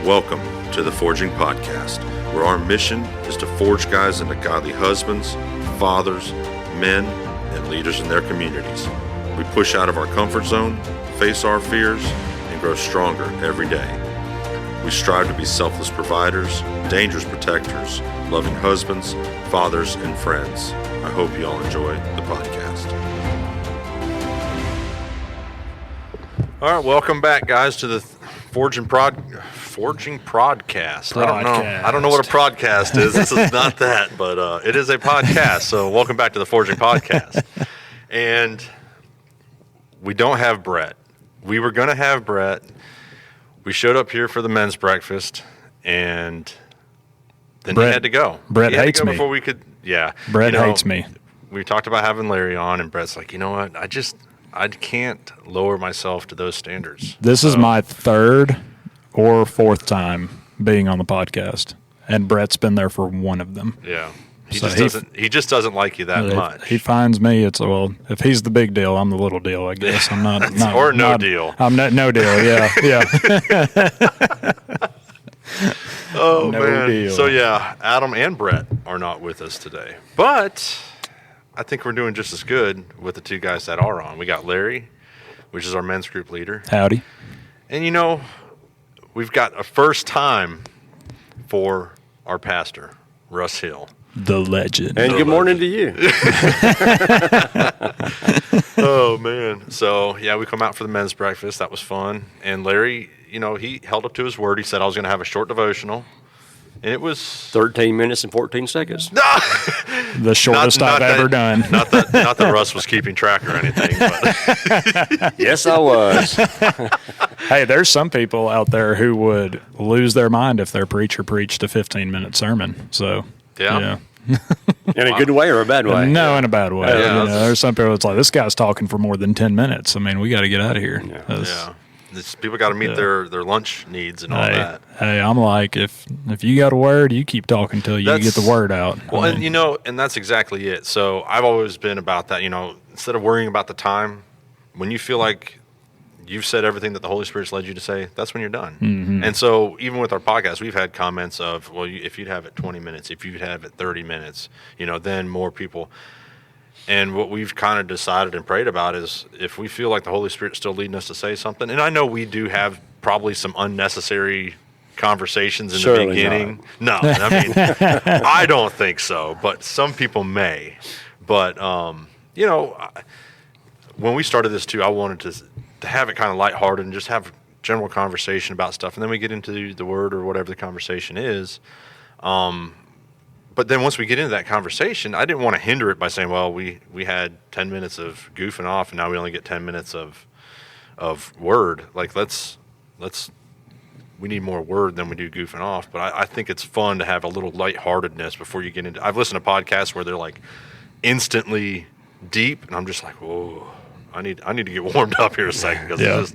Welcome to the Forging Podcast, where our mission is to forge guys into godly husbands, fathers, men, and leaders in their communities. We push out of our comfort zone, face our fears, and grow stronger every day. We strive to be selfless providers, dangerous protectors, loving husbands, fathers, and friends. I hope you all enjoy the podcast. All right, welcome back, guys, to the Forging Prodcast. I don't know what a prodcast is. This is not that, but it is a podcast. So welcome back to the Forging Podcast. And we don't have Brett. We were going to have Brett. We showed up here for the men's breakfast, and then he had to go. Brett hates me. Before we could, yeah. Brett hates me. We talked about having Larry on, and Brett's like, you know what? I can't lower myself to those standards. This is my third or fourth time being on the podcast, and Brett's been there for one of them. Yeah. He just doesn't like you that much. He finds me. If he's the big deal, I'm the little deal, I guess. I'm not or no deal. I'm no deal. Yeah. Oh, no man. Deal. So yeah, Adam and Brett are not with us today, but I think we're doing just as good with the two guys that are on. We got Larry, which is our men's group leader. Howdy. And we've got a first time for our pastor, Russ Hill. The legend. And good morning to you. Oh, man. So, yeah, we come out for the men's breakfast. That was fun. And Larry, he held up to his word. He said I was going to have a short devotional. And it was 13 minutes and 14 seconds. The shortest I've ever done. Not that Russ was keeping track or anything. But. Yes, I was. Hey, there's some people out there who would lose their mind if their preacher preached a 15-minute sermon. So, yeah. In a good way or a bad way? No, in a bad way. Yeah, there's some people that's like, this guy's talking for more than 10 minutes. I mean, we got to get out of here. Yeah. People got to meet their lunch needs and all that. Hey, I'm like, if you got a word, you keep talking till you get the word out. Well, and that's exactly it. So I've always been about that. Instead of worrying about the time, when you feel like you've said everything that the Holy Spirit's led you to say, that's when you're done. Mm-hmm. And so even with our podcast, we've had comments of, well, if you'd have it 20 minutes, if you'd have it 30 minutes, then more people. And what we've kind of decided and prayed about is if we feel like the Holy Spirit's still leading us to say something, and I know we do have probably some unnecessary conversations in the beginning. Not. No, I mean, I don't think so, but some people may. But, when we started this too, I wanted to have it kind of lighthearted and just have general conversation about stuff. And then we get into the word or whatever the conversation is. But then once we get into that conversation, I didn't want to hinder it by saying, well, we had 10 minutes of goofing off, and now we only get 10 minutes of word. Like, we need more word than we do goofing off. But I think it's fun to have a little lightheartedness before you get into. I've listened to podcasts where they're like instantly deep, and I'm just like, whoa. I need to get warmed up here a second. I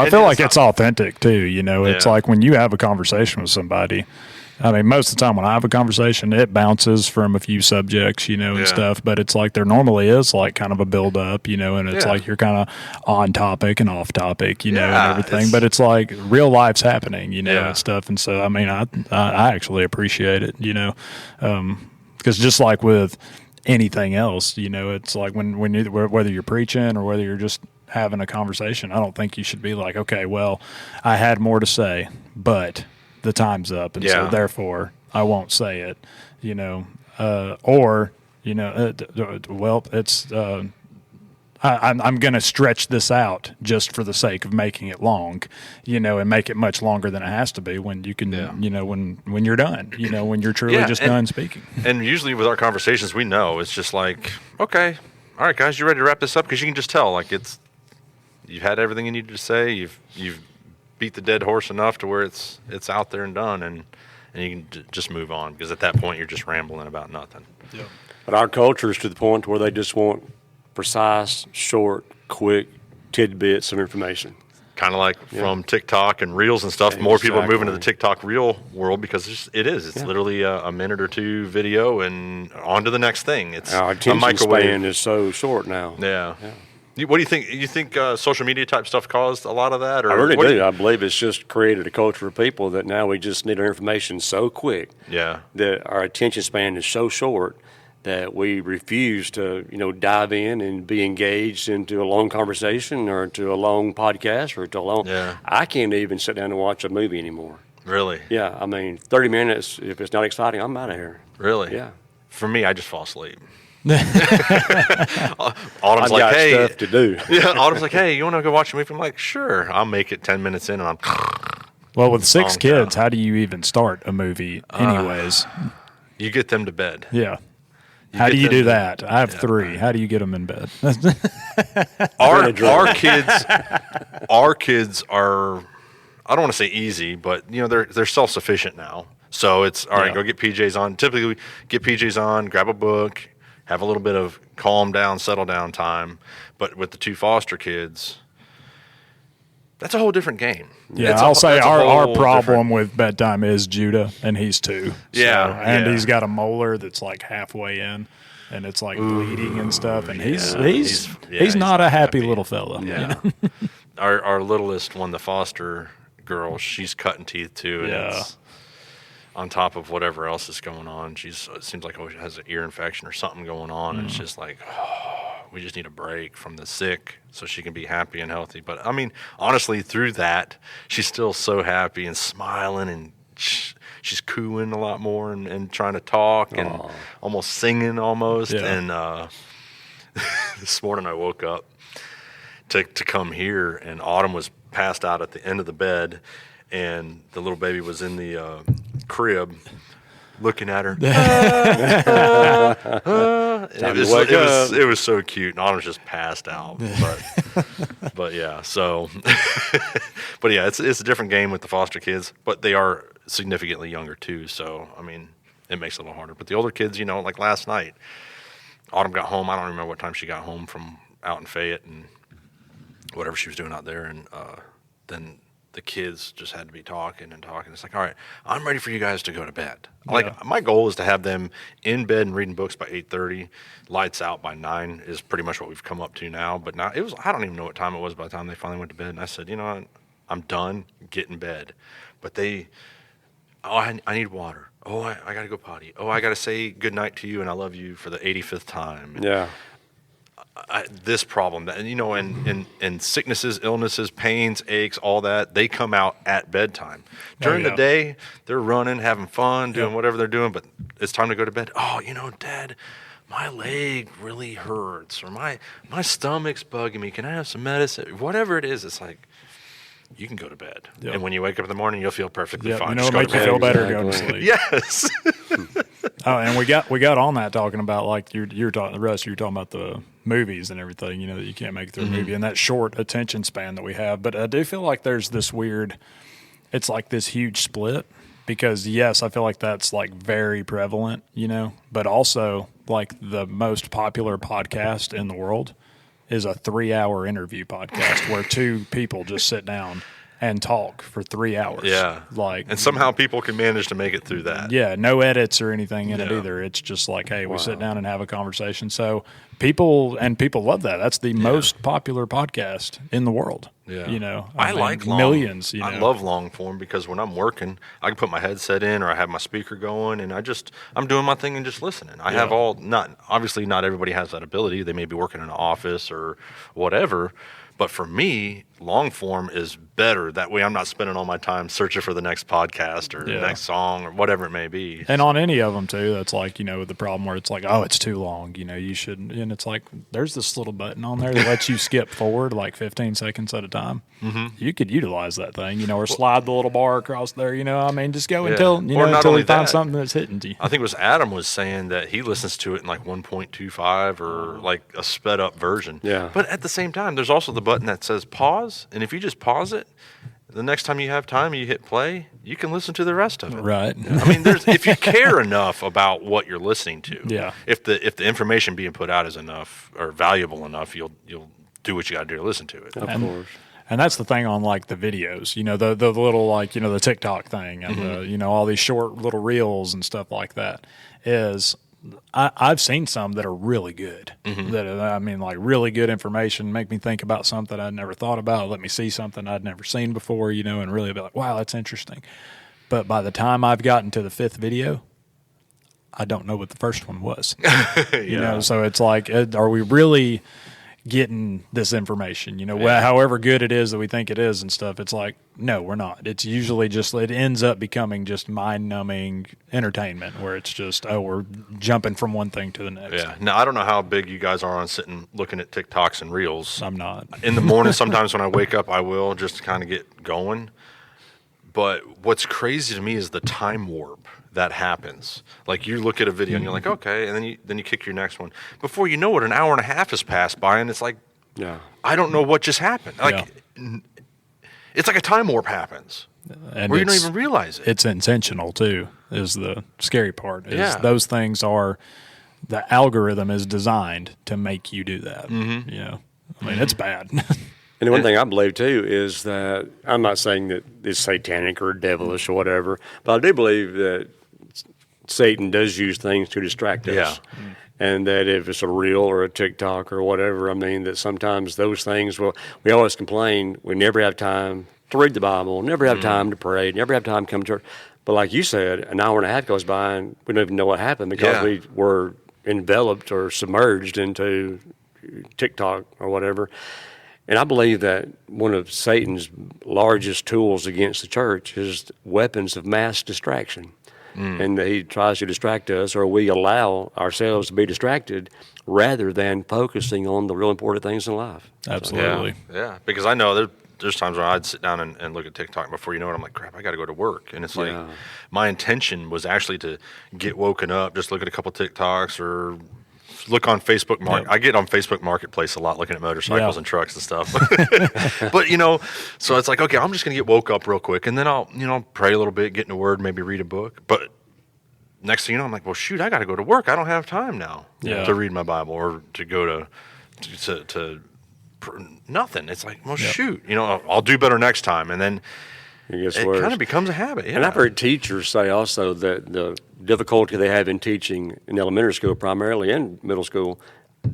feel like it's authentic too. It's like when you have a conversation with somebody. I mean, most of the time when I have a conversation, it bounces from a few subjects, and stuff. But it's like there normally is like kind of a build up, and it's like you're kind of on topic and off topic, and everything. But it's like real life's happening, and stuff. And so, I mean, I actually appreciate it, because just like with anything else, it's like when you, whether you're preaching or whether you're just having a conversation, I don't think you should be like, okay, well, I had more to say, but the time's up, and so therefore I won't say it, well, it's I'm going to stretch this out just for the sake of making it long, and make it much longer than it has to be when you can, when you're done, when you're truly done speaking. And usually with our conversations, we know it's just like, okay, all right, guys, you ready to wrap this up? Because you can just tell, like, you've had everything you needed to say. You've beat the dead horse enough to where it's out there and done, and you can just move on, because at that point you're just rambling about nothing. Yeah. But our culture is to the point where they just want precise, short, quick tidbits of information. Kind of like from TikTok and Reels and stuff. More people are moving to the TikTok Reel world because it's literally a minute or two video and on to the next thing. It's our attention span is so short now. Yeah. What do you think? You think social media type stuff caused a lot of that? Or I really do. I believe it's just created a culture of people that now we just need our information so quick. Yeah. That our attention span is so short that we refuse to, dive in and be engaged into a long conversation or to a long podcast or to a long. Yeah. I can't even sit down and watch a movie anymore. Really? Yeah. I mean, 30 minutes, if it's not exciting, I'm out of here. Really? Yeah. For me, I just fall asleep. I've Autumn's like, got hey. stuff to do. Yeah, Autumn's like, hey, you want to go watch a movie? I'm like, sure. I'll make it 10 minutes in and I'm. Well, with 6 Long kids, down. how do you even start a movie anyways? You get them to bed. Yeah. How get do you them do to- that? I have 3. How do you get them in bed? Our kids are, I don't want to say easy, but they're self-sufficient now. So it's all right. Yeah. Go get PJs on. Typically, we get PJs on, grab a book, have a little bit of calm down, settle down time. But with the 2 foster kids, that's a whole different game. Yeah, It's I'll say that's a our whole problem with bedtime is Judah, and he's 2. Yeah, and yeah. he's got a molar that's like halfway in, and it's like bleeding and stuff. And he's he's not a happy happy. little fella. Yeah. Our littlest one, the foster girl, she's cutting teeth too, and Yeah. it's on top of whatever else is going on. It seems like she has an ear infection or something going on, and it's just like, we just need a break from the sick so she can be happy and healthy. But I mean, honestly, through that, she's still so happy and smiling, and she's cooing a lot more and trying to talk and almost singing almost. Yeah. And this morning I woke up to come here, and Autumn was passed out at the end of the bed, and the little baby was in the crib looking at her. It was so cute, and Autumn's just passed out. But yeah, so but yeah, it's a different game with the foster kids, but they are significantly younger too. So I mean, it makes it a little harder. But the older kids, like last night, Autumn got home. I don't remember what time she got home from out in Fayette and whatever she was doing out there, and then the kids just had to be talking and talking. It's like, all right, I'm ready for you guys to go to bed. Yeah. Like, my goal is to have them in bed and reading books by 8:30, lights out by 9 is pretty much what we've come up to now. But now I don't even know what time it was by the time they finally went to bed. And I said, what? I'm done. Get in bed. But I need water. Oh, I got to go potty. Oh, I got to say goodnight to you and I love you for the 85th time. Yeah. This problem, and sicknesses, illnesses, pains, aches, all that, they come out at bedtime. During the day, they're running, having fun, doing whatever they're doing, but it's time to go to bed. Oh, Dad, my leg really hurts, or my stomach's bugging me. Can I have some medicine? Whatever it is, it's like, you can go to bed. Yep. And when you wake up in the morning, you'll feel perfectly fine. It'll make you feel better going to sleep. Yes. Oh, and we got on that talking about, like, you're talking, Russ, you're talking about the movies and everything, that you can't make it through a movie and that short attention span that we have. But I do feel like there's this it's like this huge split, because yes, I feel like that's like very prevalent, but also like the most popular podcast in the world is a 3-hour interview podcast where 2 people just sit down and talk for 3 hours. Yeah. And somehow people can manage to make it through that. Yeah, no edits or anything in it either. It's just like, hey, we sit down and have a conversation. So people love that. That's the most popular podcast in the world. Yeah. I mean, like millions. I love long form because when I'm working, I can put my headset in or I have my speaker going and I'm doing my thing and just listening. I have obviously not everybody has that ability. They may be working in an office or whatever. But for me, long form is better. That way I'm not spending all my time searching for the next podcast or the next song or whatever it may be. And on any of them, too, that's like, the problem where it's like, oh, it's too long. You shouldn't. And it's like, there's this little button on there that lets you skip forward like 15 seconds at a time. Mm-hmm. You could utilize that thing, or slide the little bar across there, just go until, until you find something that's hitting you. I think it was Adam was saying that he listens to it in like 1.25 or like a sped up version. Yeah. But at the same time, there's also the button that says pause. And if you just pause it, the next time you have time, you hit play, you can listen to the rest of it. Right. I mean, if you care enough about what you're listening to, if the information being put out is enough or valuable enough, you'll do what you got to do to listen to it. Of course. And that's the thing on like the videos, the little like, the TikTok thing and the, all these short little reels and stuff like that is I've seen some that are really good. Like really good information, make me think about something I'd never thought about, let me see something I'd never seen before, and really be like, wow, that's interesting. But by the time I've gotten to the 5th video, I don't know what the first one was. So it's like, are we really getting this information? However good it is that we think it is and stuff, it's like, no, we're not. It's usually just, it ends up becoming just mind-numbing entertainment where it's just, we're jumping from one thing to the next. Yeah. Now, I don't know how big you guys are on sitting looking at TikToks and Reels. I'm not. In the morning, sometimes when I wake up, I will just to kind of get going. But what's crazy to me is the time warp that happens. Like you look at a video and you're like, okay, and then you kick your next one. Before you know it, an hour and a half has passed by, and it's like, I don't know what just happened. Like, it's like a time warp happens, and where you don't even realize it. It's intentional too. Is the scary part? Those things are, the algorithm is designed to make you do that. It's bad. And the one thing I believe, too, is that I'm not saying that it's satanic or devilish or whatever, but I do believe that Satan does use things to distract us. Yeah. And that if it's a reel or a TikTok or whatever, that sometimes those things we always complain, we never have time to read the Bible, never have time to pray, never have time to come to church. But like you said, an hour and a half goes by and we don't even know what happened because we were enveloped or submerged into TikTok or whatever. And I believe that one of Satan's largest tools against the church is weapons of mass distraction. And he tries to distract us, or we allow ourselves to be distracted rather than focusing on the real important things in life. Absolutely. Yeah. Because I know there's times where I'd sit down and look at TikTok before you know it, I'm like, crap, I got to go to work. And it's like, my intention was actually to get woken up, just look at a couple TikToks or look on Facebook I get on Facebook Marketplace a lot looking at motorcycles and trucks and stuff. But, so it's like, okay, I'm just going to get woke up real quick and then I'll, pray a little bit, get in the Word, maybe read a book. But next thing you know, I'm like, well, shoot, I got to go to work. I don't have time now to read my Bible or to go to nothing. It's like, well, shoot, I'll do better next time. And then it kind of becomes a habit. Yeah. And I've heard teachers say also that the difficulty they have in teaching in elementary school primarily and middle school,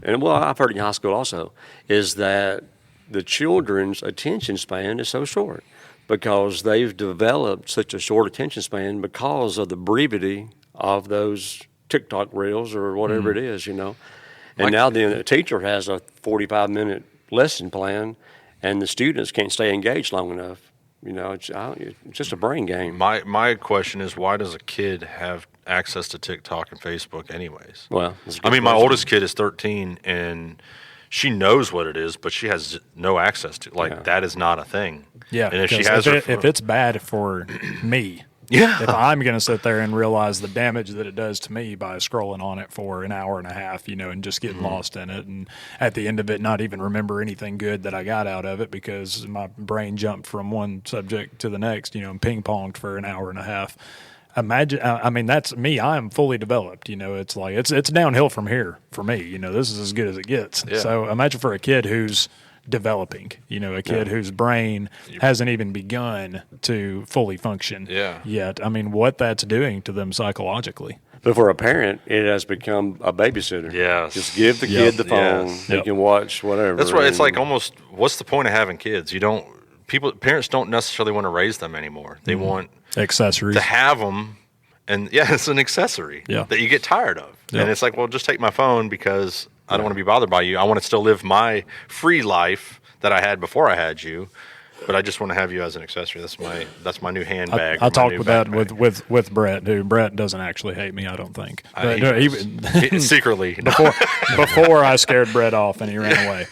and I've heard in high school also, is that the children's attention span is so short because they've developed such a short attention span because of the brevity of those TikTok reels or whatever it is, And now then the teacher has a 45-minute lesson plan and the students can't stay engaged long enough. It's just a brain game. My question is, why does a kid have access to TikTok and Facebook anyways? Well, my oldest kid is 13, and she knows what it is, but she has no access to it. That is not a thing. Yeah, and if it's bad for me, if I'm going to sit there and realize the damage that it does to me by scrolling on it for an hour and a half, and just getting lost in it, and at the end of it not even remember anything good that I got out of it because my brain jumped from one subject to the next, and ping-ponged for an hour and a half. Imagine, that's me. I am fully developed. It's like it's downhill from here for me. This is as good as it gets. Yeah. So imagine for a kid who's developing, a kid whose brain hasn't even begun to fully function yet. What that's doing to them psychologically. But for a parent, it has become a babysitter. Yes. Just give the kid the phone. Yes. They can watch whatever. That's right. It's like almost, what's the point of having kids? Parents don't necessarily want to raise them anymore. They want accessories to have them. And it's an accessory that you get tired of. And it's like, well, just take my phone because I don't want to be bothered by you. I want to still live my free life that I had before I had you, but I just want to have you as an accessory. That's my new handbag. I talked with that with Brett, who Brett doesn't actually hate me, I don't think. He secretly before I scared Brett off and he ran away.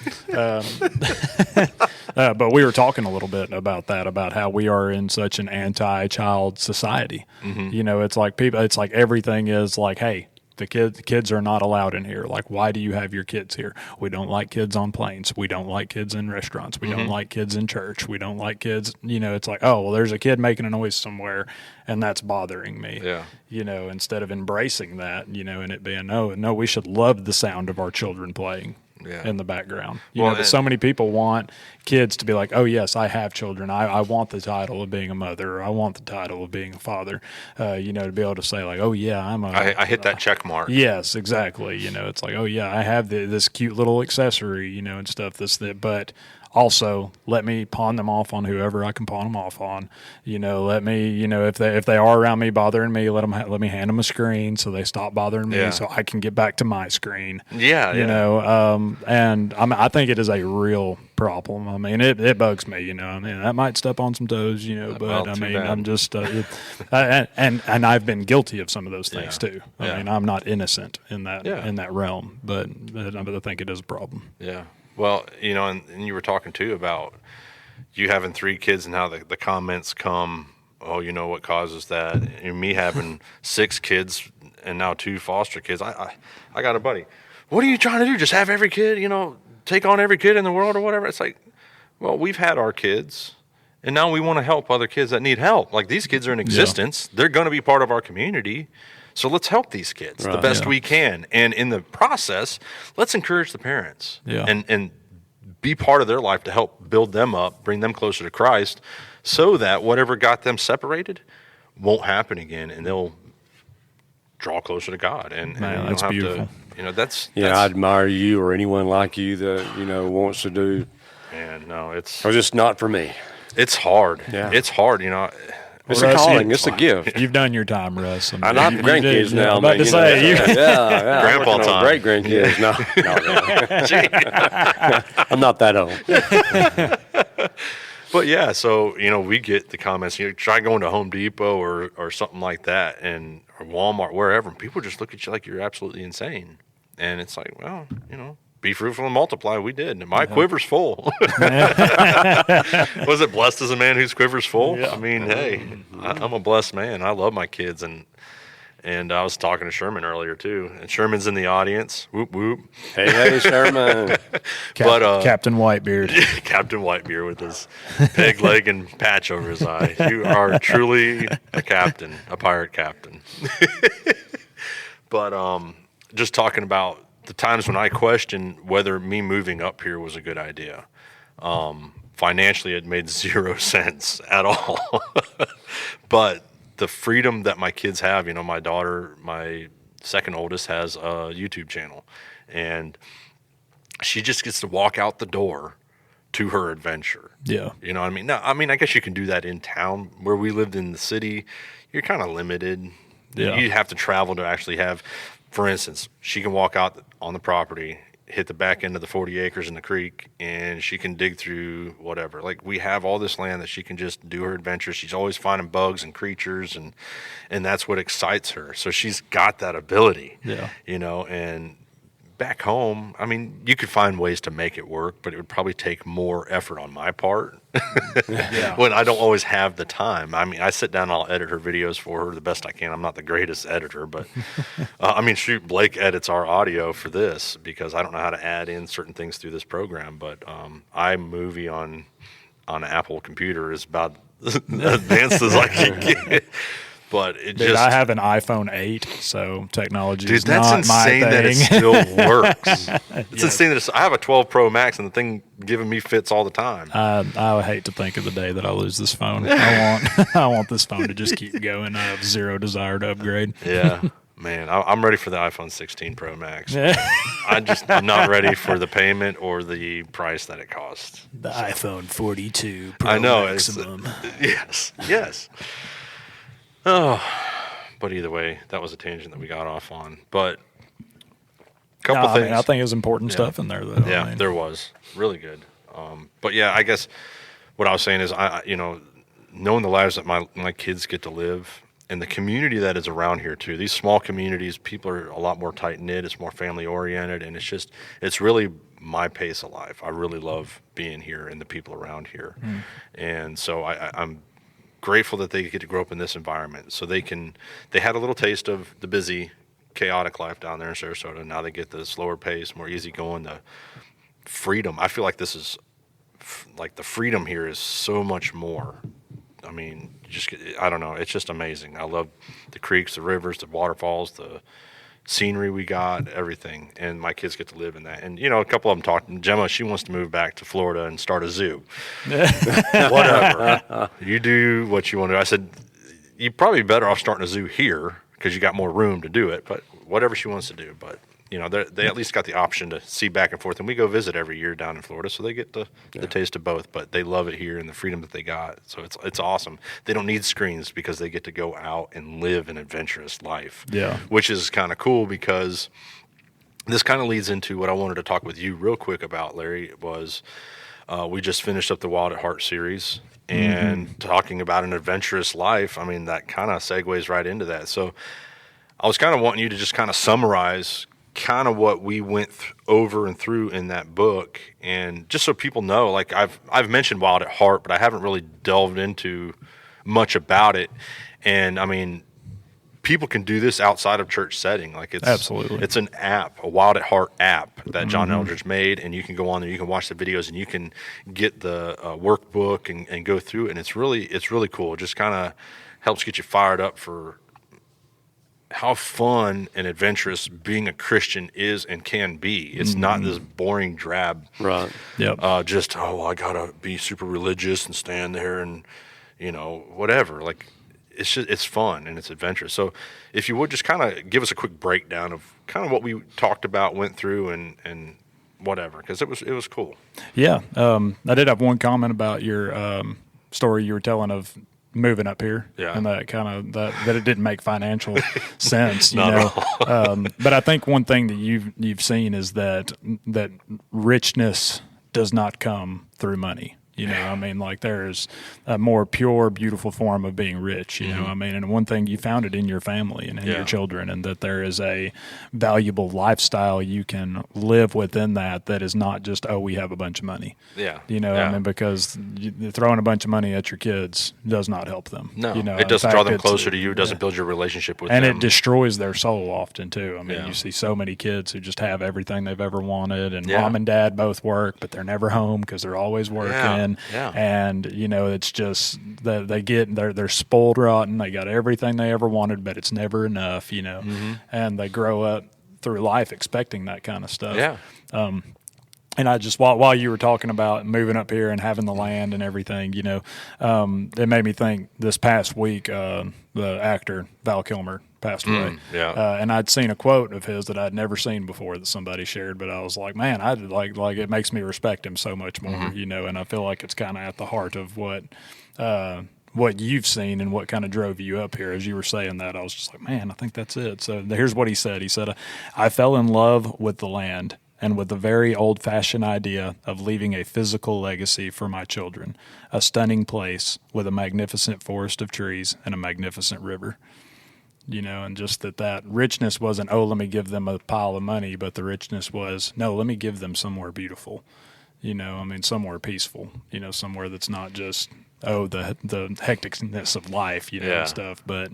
But we were talking a little bit about that, about how we are in such an anti-child society. It's like everything is like, hey, the kids are not allowed in here. Like, why do you have your kids here? We don't like kids on planes. We don't like kids in restaurants. We don't like kids in church. We don't like kids. It's like, oh, well, there's a kid making a noise somewhere, and that's bothering me. Yeah. Instead of embracing that, and it being, no, we should love the sound of our children playing. in the background. You know, so many people want kids to be like, oh, yes, I have children. I want the title of being a mother. Or I want the title of being a father, you know, to be able to say like, oh, yeah, I hit that check mark. Yes, exactly. You know, it's like, oh, yeah, I have this cute little accessory, you know, and stuff. But also, let me pawn them off on whoever I can pawn them off on. You know, let me, you know, if they are around me bothering me, let me hand them a screen so they stop bothering me, so I can get back to my screen. Yeah, you know, and I think it is a real problem. I mean, it bugs me. You know, I mean, that might step on some toes. You know, but I mean, I'm just and I've been guilty of some of those things too. I mean, I'm not innocent in that realm, but I think it is a problem. Yeah. Well, you know, and you were talking too about you having 3 kids and how the comments come, oh, you know what causes that? And me having 6 kids and now 2 foster kids. I got a buddy. What are you trying to do? Just have every kid, you know, take on every kid in the world or whatever? It's like, well, we've had our kids, and now we want to help other kids that need help. Like, these kids are in existence. Yeah. They're going to be part of our community. So let's help these kids the best we can. And in the process, let's encourage the parents and be part of their life to help build them up, bring them closer to Christ, so that whatever got them separated won't happen again, and they'll draw closer to God. And that's beautiful. You know, that's I admire you or anyone like you that, you know, wants to do. Man, no, it's just not for me. It's hard. Yeah. It's hard, you know. It's a calling. It's a gift. You've done your time, Russ. I have grandkids now. I'm about to say, grandpa time. Great grandkids. No, I'm not that old. But yeah, so you know, we get the comments. You know, try going to Home Depot or something like that, or Walmart, wherever. And people just look at you like you're absolutely insane. And it's like, well, you know, be fruitful and multiply. We did. And my quiver's full. Was it blessed as a man whose quiver's full? Yeah. I mean, hey, I'm a blessed man. I love my kids. And I was talking to Sherman earlier, too. And Sherman's in the audience. Whoop, whoop. Hey, Sherman. Captain Whitebeard. Captain Whitebeard with his peg leg and patch over his eye. You are truly a captain, a pirate captain. But just talking about the times when I questioned whether me moving up here was a good idea. Financially, it made 0 sense at all. But the freedom that my kids have, you know, my daughter, my second oldest, has a YouTube channel, and she just gets to walk out the door to her adventure. Yeah. You know what I mean? Now, I guess you can do that in town. Where we lived in the city, you're kind of limited. Yeah. You have to travel to actually have, for instance, she can walk out on the property, hit the back end of the 40 acres in the creek, and she can dig through whatever. Like, we have all this land that she can just do her adventures. She's always finding bugs and creatures, and that's what excites her. So she's got that ability, you know, and back home, I mean, you could find ways to make it work, but it would probably take more effort on my part when I don't always have the time. I mean, I sit down and I'll edit her videos for her the best I can. I'm not the greatest editor, but shoot, Blake edits our audio for this because I don't know how to add in certain things through this program, but iMovie on an Apple computer is about as advanced as I can get. But I have an iPhone 8, so technology is not that's my insane thing. That it still works. It's insane that I have a 12 Pro Max and the thing giving me fits all the time. I would hate to think of the day that I lose this phone. I want this phone to just keep going. I have zero desire to upgrade. Yeah, man, I'm ready for the iPhone 16 Pro Max. I'm not ready for the payment or the price that it costs. The iPhone 42 Pro Maximum. Yes. Oh, but either way, that was a tangent that we got off on. But a couple things. I think it was important stuff in there, though. Yeah, there was. Really good. But yeah, I guess what I was saying is, knowing the lives that my kids get to live and the community that is around here too. These small communities, people are a lot more tight-knit. It's more family-oriented, and it's really my pace of life. I really love being here and the people around here. And so I'm grateful that they get to grow up in this environment, so they had a little taste of the busy, chaotic life down there in Sarasota. Now they get the slower pace, more easygoing, the freedom. I feel like this is like the freedom here is so much more. I mean, I don't know. It's just amazing. I love the creeks, the rivers, the waterfalls, scenery we got, everything, and my kids get to live in that. And a couple of them talked. Gemma, she wants to move back to Florida and start a zoo. Whatever, you do what you want to do. I said, you're probably better off starting a zoo here because you got more room to do it. But whatever she wants to do, but. They at least got the option to see back and forth, and we go visit every year down in Florida, so they get the taste of both. But they love it here and the freedom that they got, so it's awesome. They don't need screens because they get to go out and live an adventurous life. Yeah, which is kind of cool because this kind of leads into what I wanted to talk with you real quick about, Larry. Was we just finished up the Wild at Heart series and talking about an adventurous life. I mean, that kind of segues right into that. So I was kind of wanting you to just kind of summarize kind of what we went over and through in that book, and just so people know, like I've mentioned Wild at Heart, but I haven't really delved into much about it. And I mean, people can do this outside of church setting. Like it's an app, a Wild at Heart app that John Eldridge made, and you can go on there, you can watch the videos, and you can get the workbook and go through it. And it's really cool. It just kind of helps get you fired up for how fun and adventurous being a Christian is and can be. It's not this boring, drab, right? Yep. Just I gotta be super religious and stand there and whatever. Like it's fun and it's adventurous. So if you would just kind of give us a quick breakdown of kind of what we talked about, went through, and whatever, because it was cool. Yeah. I did have one comment about your story you were telling of moving up here, and that kind of that it didn't make financial sense, but I think one thing that you've seen is that richness does not come through money. I mean, like there's a more pure, beautiful form of being rich, I mean, and one thing you found it in your family and in your children, and that there is a valuable lifestyle you can live within that is not just, we have a bunch of money. I mean, because throwing a bunch of money at your kids does not help them. No, it doesn't draw them closer to you. It doesn't build your relationship with them. And it destroys their soul often too. I mean, you see so many kids who just have everything they've ever wanted, and mom and dad both work, but they're never home because they're always working. And it's just that they're spoiled rotten. They got everything they ever wanted, but it's never enough, and they grow up through life expecting that kind of stuff. And I just, while you were talking about moving up here and having the land and everything, it made me think this past week, the actor Val Kilmer passed away. And I'd seen a quote of his that I'd never seen before that somebody shared, but I was like, man, I like it makes me respect him so much more, and I feel like it's kind of at the heart of what you've seen and what kind of drove you up here. As you were saying that, I was just like, man, I think that's it. So here's what he said. He said, I fell in love with the land and with the very old-fashioned idea of leaving a physical legacy for my children, a stunning place with a magnificent forest of trees and a magnificent river. And just that richness wasn't, let me give them a pile of money, but the richness was, no, let me give them somewhere beautiful, I mean, somewhere peaceful, somewhere that's not just, the hecticness of life, and stuff, but,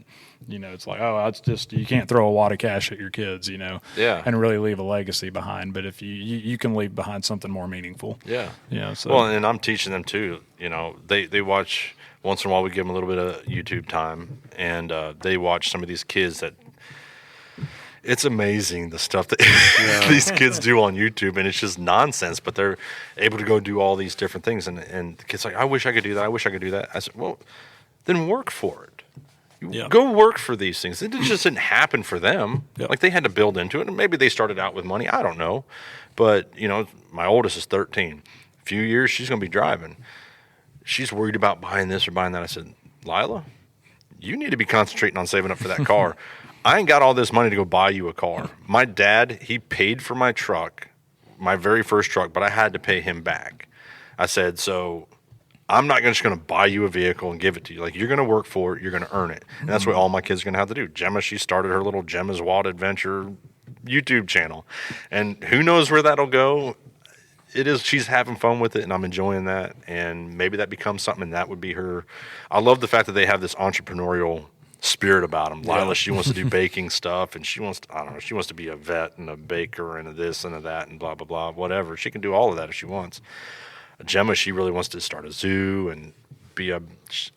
it's like, it's just, you can't throw a wad of cash at your kids, and really leave a legacy behind, but if you can leave behind something more meaningful. So. Well, and I'm teaching them too, they watch. Once in a while, we give them a little bit of YouTube time, and they watch some of these kids that it's amazing the stuff that these kids do on YouTube, and it's just nonsense, but they're able to go do all these different things. And the kid's like, I wish I could do that. I wish I could do that. I said, well, then work for it. Go work for these things. It just didn't happen for them. Like they had to build into it, and maybe they started out with money. I don't know. But, my oldest is 13. A few years, she's going to be driving. She's worried about buying this or buying that. I said, Lila, you need to be concentrating on saving up for that car. I ain't got all this money to go buy you a car. My dad, he paid for my truck, my very first truck, but I had to pay him back. I said, so I'm not just going to buy you a vehicle and give it to you. Like, you're going to work for it. You're going to earn it. And that's what all my kids are going to have to do. Gemma, she started her little Gemma's Wild Adventure YouTube channel. And who knows where that'll go. She's having fun with it, and I'm enjoying that, and maybe that becomes something, and that would be her. I love the fact that they have this entrepreneurial spirit about them. Lila, she wants to do baking stuff, and she wants to be a vet and a baker and a this and a that and blah, blah, blah, whatever. She can do all of that if she wants. Gemma, she really wants to start a zoo and be an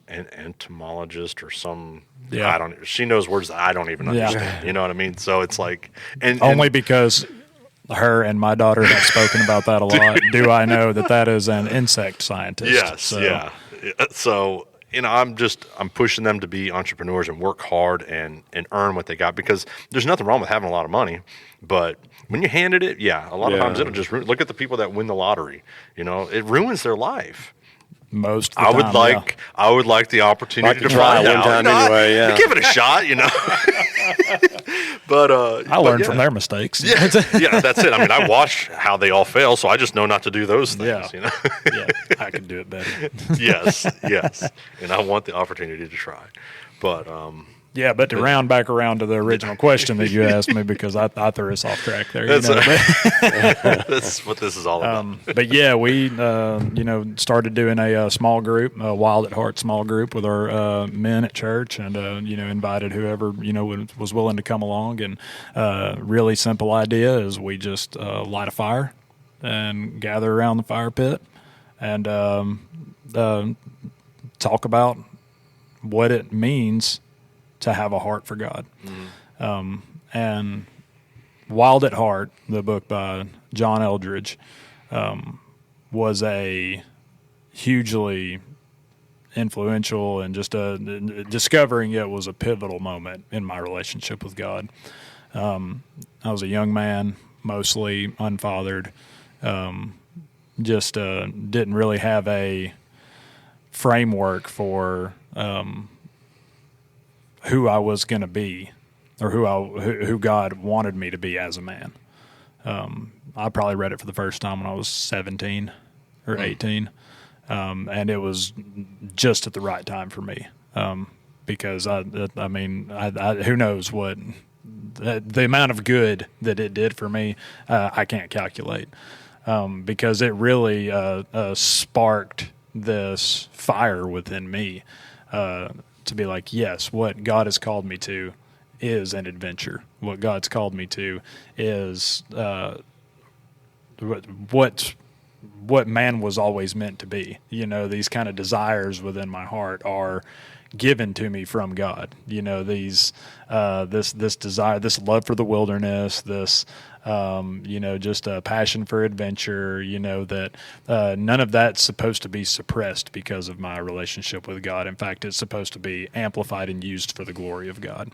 entomologist or some. Yeah. She knows words that I don't even understand. Yeah. You know what I mean? So it's like, and only because her and my daughter have spoken about that a lot. Do I know that is an insect scientist? Yes. So. Yeah. So, I'm pushing them to be entrepreneurs and work hard and earn what they got, because there's nothing wrong with having a lot of money, but when you're handed it, a lot of times it'll just look at the people that win the lottery. It ruins their life. Most of the time, I would like the opportunity to try find one out. time anyway. Yeah, give it a shot. But I learned from their mistakes. Yeah, that's it. I mean, I watch how they all fail, so I just know not to do those things. Yeah, I could do it better. yes, and I want the opportunity to try. But but to round back around to the original question that you asked me, because I threw us off track there. That's what this is all about. But yeah, we started doing a small group, a Wild at Heart small group with our men at church, and invited whoever was willing to come along. And really simple idea is we just light a fire and gather around the fire pit and talk about what it means to have a heart for God. And Wild at Heart, the book by John Eldridge, was a hugely influential, and just discovering it was a pivotal moment in my relationship with God. I was a young man, mostly unfathered, just didn't really have a framework for who I was going to be, or who God wanted me to be as a man. I probably read it for the first time when I was 17 or 18, and it was just at the right time for me, because I mean, who knows what the amount of good that it did for me, I can't calculate, because it really sparked this fire within me, to be like, yes, what God has called me to is an adventure. What God's called me to is what man was always meant to be. These kind of desires within my heart are given to me from God. These this desire, this love for the wilderness, this just a passion for adventure, that none of that's supposed to be suppressed because of my relationship with God. In fact, it's supposed to be amplified and used for the glory of God.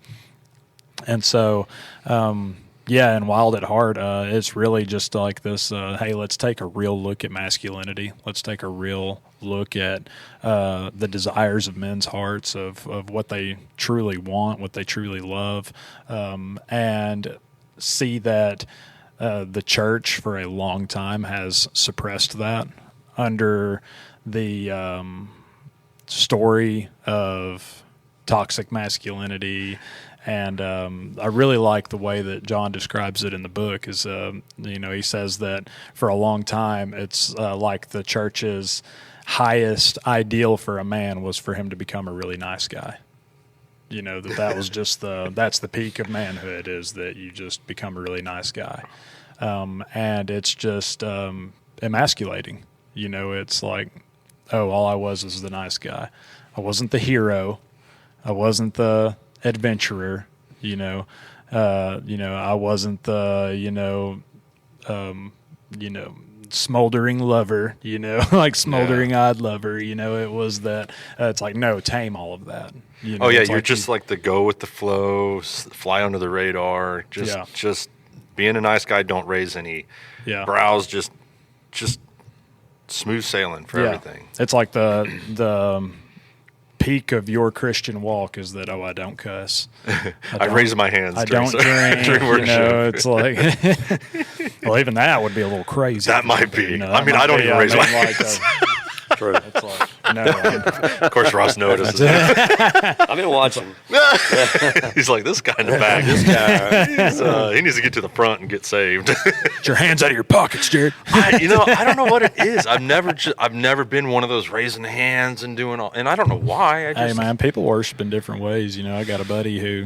And so, and Wild at Heart, it's really just like this, hey, let's take a real look at masculinity. Let's take a real look at the desires of men's hearts, of what they truly want, what they truly love, and see that the church for a long time has suppressed that under the story of toxic masculinity. And I really like the way that John describes it in the book. Is he says that for a long time it's like the church's highest ideal for a man was for him to become a really nice guy. That was just that's the peak of manhood, is that you just become a really nice guy, and it's just emasculating. It's like, oh, all I was the nice guy. I wasn't the hero. I wasn't the adventurer. I wasn't the smoldering lover. Like smoldering eyed lover. It was that. It's like, no, tame all of that. You're like just like the go with the flow, fly under the radar. Just being a nice guy. Don't raise any brows. Just smooth sailing for everything. It's like the peak of your Christian walk is that, I don't cuss. I raise my hands. I don't drink. During worship. It's like, well, even that would be a little crazy. That might be. I don't even raise my hands. True. It's like, no. Of course, Russ notices. I've been watching. He's like, this guy in the back. This guy, he needs to get to the front and get saved. Get your hands out of your pockets, Jared. I don't know what it is. I've never been one of those raising hands and doing all, and I don't know why. Hey man, people worship in different ways. I got a buddy who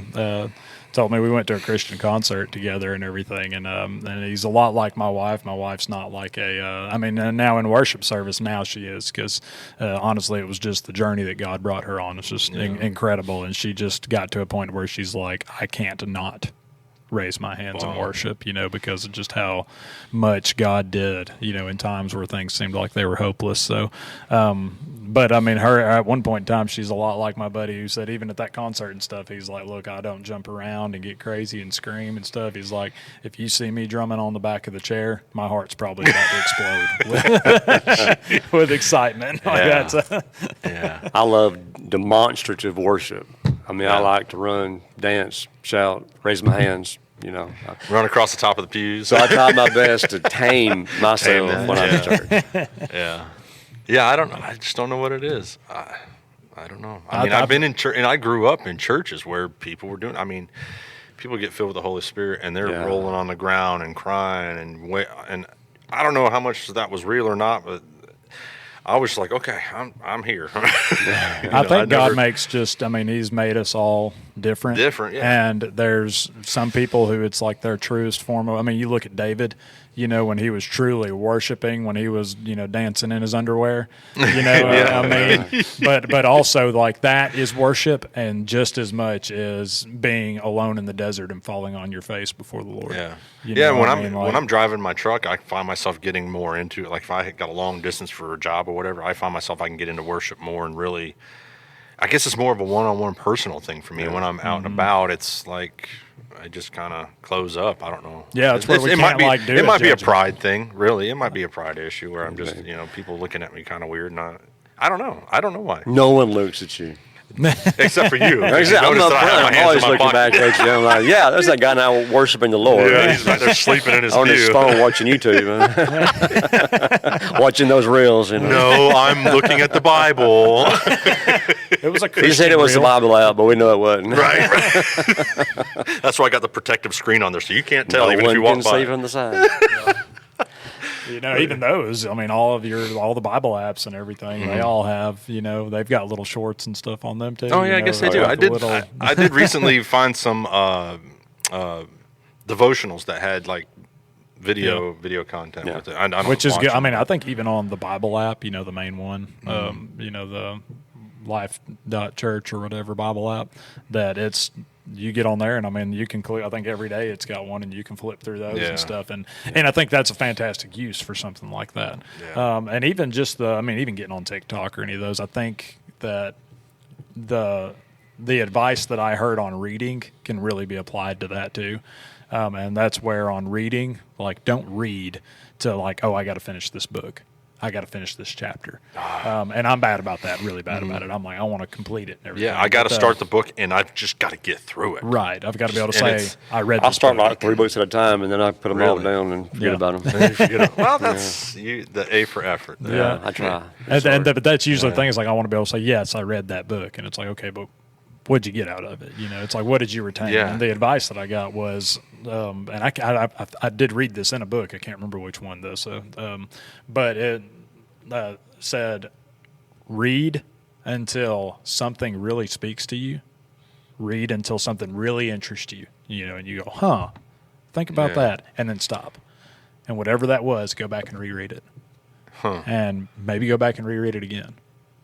told me we went to a Christian concert together and everything, and he's a lot like my wife. My wife's not like now in worship service now she is, because honestly it was just the journey that God brought her on. It's just incredible, and she just got to a point where she's like, I can't not raise my hands in worship, because of just how much God did, in times where things seemed like they were hopeless. So, but I mean, her at one point in time, she's a lot like my buddy who said even at that concert and stuff, he's like, look, I don't jump around and get crazy and scream and stuff. He's like, if you see me drumming on the back of the chair, my heart's probably about to explode with excitement. Yeah. Yeah. I love demonstrative worship. I mean, I like to run, dance, shout, raise my hands, Run across the top of the pews. So I try my best to tame myself when I'm in church. Yeah. Yeah, I don't know. I just don't know what it is. I don't know. I mean, I've been in church, and I grew up in churches where people were doing, people get filled with the Holy Spirit, and they're rolling on the ground and crying, and I don't know how much that was real or not, but I was like, okay, I'm here. I think God makes He's made us all different. Different, yeah. And there's some people who it's like their truest form of, you look at David, when he was truly worshiping, when he was, dancing in his underwear, but also like that is worship, and just as much as being alone in the desert and falling on your face before the Lord. Yeah. When I'm driving my truck, I find myself getting more into it. Like if I got a long distance for a job or whatever, I find myself I can get into worship more, and really, I guess it's more of a one-on-one personal thing for me. When I'm out and about, it's like I just kind of close up. I don't know. Yeah, it's where we can't do it. It might be a pride thing, really. It might be a pride issue where I'm just, people looking at me kind of weird. I don't know. I don't know why. No one looks at you. Except for you. I'm always looking back at you. I'm like, yeah, there's that guy now worshiping the Lord. Yeah, he's right there sleeping in his on his phone watching YouTube. Watching those reels. No, I'm looking at the Bible. It was a Christian He said it was the Bible app, but we know it wasn't. Right. That's why I got the protective screen on there, so you can't tell even if you walk by. No one can see from the side. Even those, all the Bible apps and everything, they all have, they've got little shorts and stuff on them too. Oh yeah, I guess they do. I did recently find some devotionals that had like video content with it. Which is good. I think even on the Bible app, the main one, the Life.Church or whatever Bible app, that you get on there and you can I think every day it's got one and you can flip through those and stuff, and I think that's a fantastic use for something like that. And even just even getting on TikTok or any of those, I think that the advice that I heard on reading can really be applied to that too. And that's where on reading, like, don't read to like, oh, I got to finish this book. I got to finish this chapter. And I'm bad about that, really bad about it. I'm like, I want to complete it and everything. Yeah, I got to start the book, and I've just got to get through it. Right. I've got to be able to say, I read this I'll start book. like 3 books at a time, and then I put them all down and forget about them. Well, that's the A for effort. Yeah, I try. But that's usually the thing is like, I want to be able to say, yes, I read that book. And it's like, okay, but what'd you get out of it? It's like, what did you retain? Yeah. And the advice that I got was, and I did read this in a book. I can't remember which one though. So, but it said, read until something really speaks to you. Read until something really interests you. And you go, think about that, and then stop. And whatever that was, go back and reread it. And maybe go back and reread it again,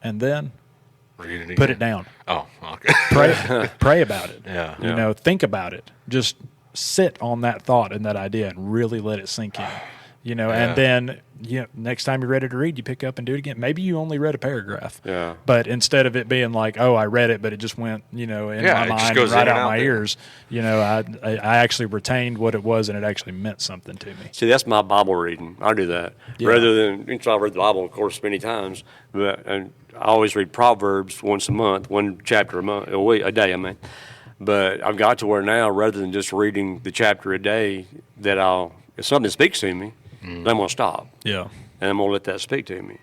and then read it again. Put it down. Oh, okay. Pray about it. Yeah. Think about it. Just sit on that thought and that idea and really let it sink in. And then next time you're ready to read, you pick up and do it again. Maybe you only read a paragraph. Yeah. But instead of it being like, oh, I read it, but it just went, in my mind and right out my ears, I actually retained what it was, and it actually meant something to me. See, that's my Bible reading. I do that. Yeah. Rather than, I've read the Bible, of course, many times, and I always read Proverbs once a month, one chapter a day. But I've got to where now, rather than just reading the chapter a day, that if something speaks to me, then I'm going to stop. Yeah. And I'm going to let that speak to me.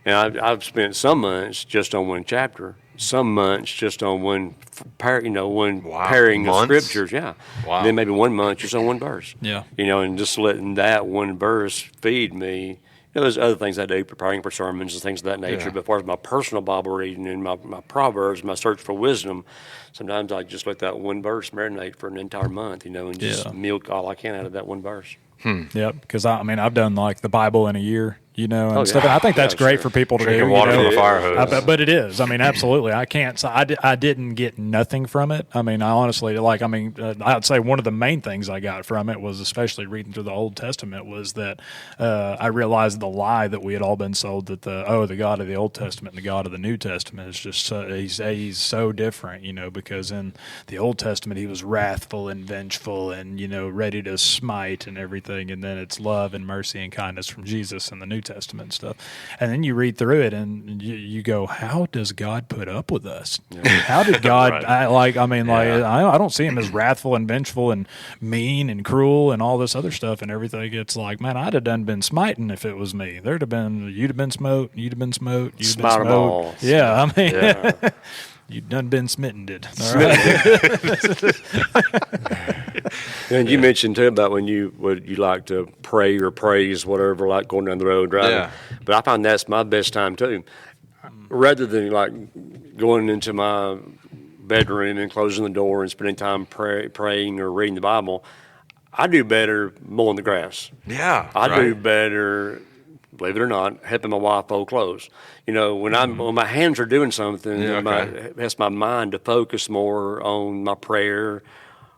And I've spent some months just on one chapter, some months just on one pairing of scriptures. Yeah. Wow. And then maybe 1 month just on one verse. Yeah. And just letting that one verse feed me there's other things I do, preparing for sermons and things of that nature. Yeah. But as far as my personal Bible reading and my Proverbs, my search for wisdom, sometimes I just let that one verse marinate for an entire month, and just milk all I can out of that one verse. Yep, because I've done like the Bible in a year, and stuff. Yeah. And I think that's great sure. for people to Drinking do. water from a fire hose. But it is. I mean, absolutely. I can't. So I didn't get nothing from it. I mean, I honestly I'd say one of the main things I got from it was, especially reading through the Old Testament, was that I realized the lie that we had all been sold, that the God of the Old Testament and the God of the New Testament is just he's so different, because in the Old Testament he was wrathful and vengeful and ready to smite and everything, and then it's love and mercy and kindness from Jesus in the New Testament and stuff. And then you read through it and you go, how does God put up with us? Yeah. How did God Right. I don't see him as wrathful and vengeful and mean and cruel and all this other stuff and everything. It's like, man, I'd have done been smiting if it was me. You'd have been smote, you'd have been smote, you'd have been Smite 'em all. smote. Yeah, I mean, Yeah. you've done been smitten, did. All right. And you mentioned too about when you like to pray or praise whatever, like going down the road driving. Yeah. But I find that's my best time too. Rather than like going into my bedroom and closing the door and spending time praying or reading the Bible, I do better mowing the grass. Yeah. I do better, believe it or not, helping my wife fold clothes. When when my hands are doing something, that's my mind to focus more on my prayer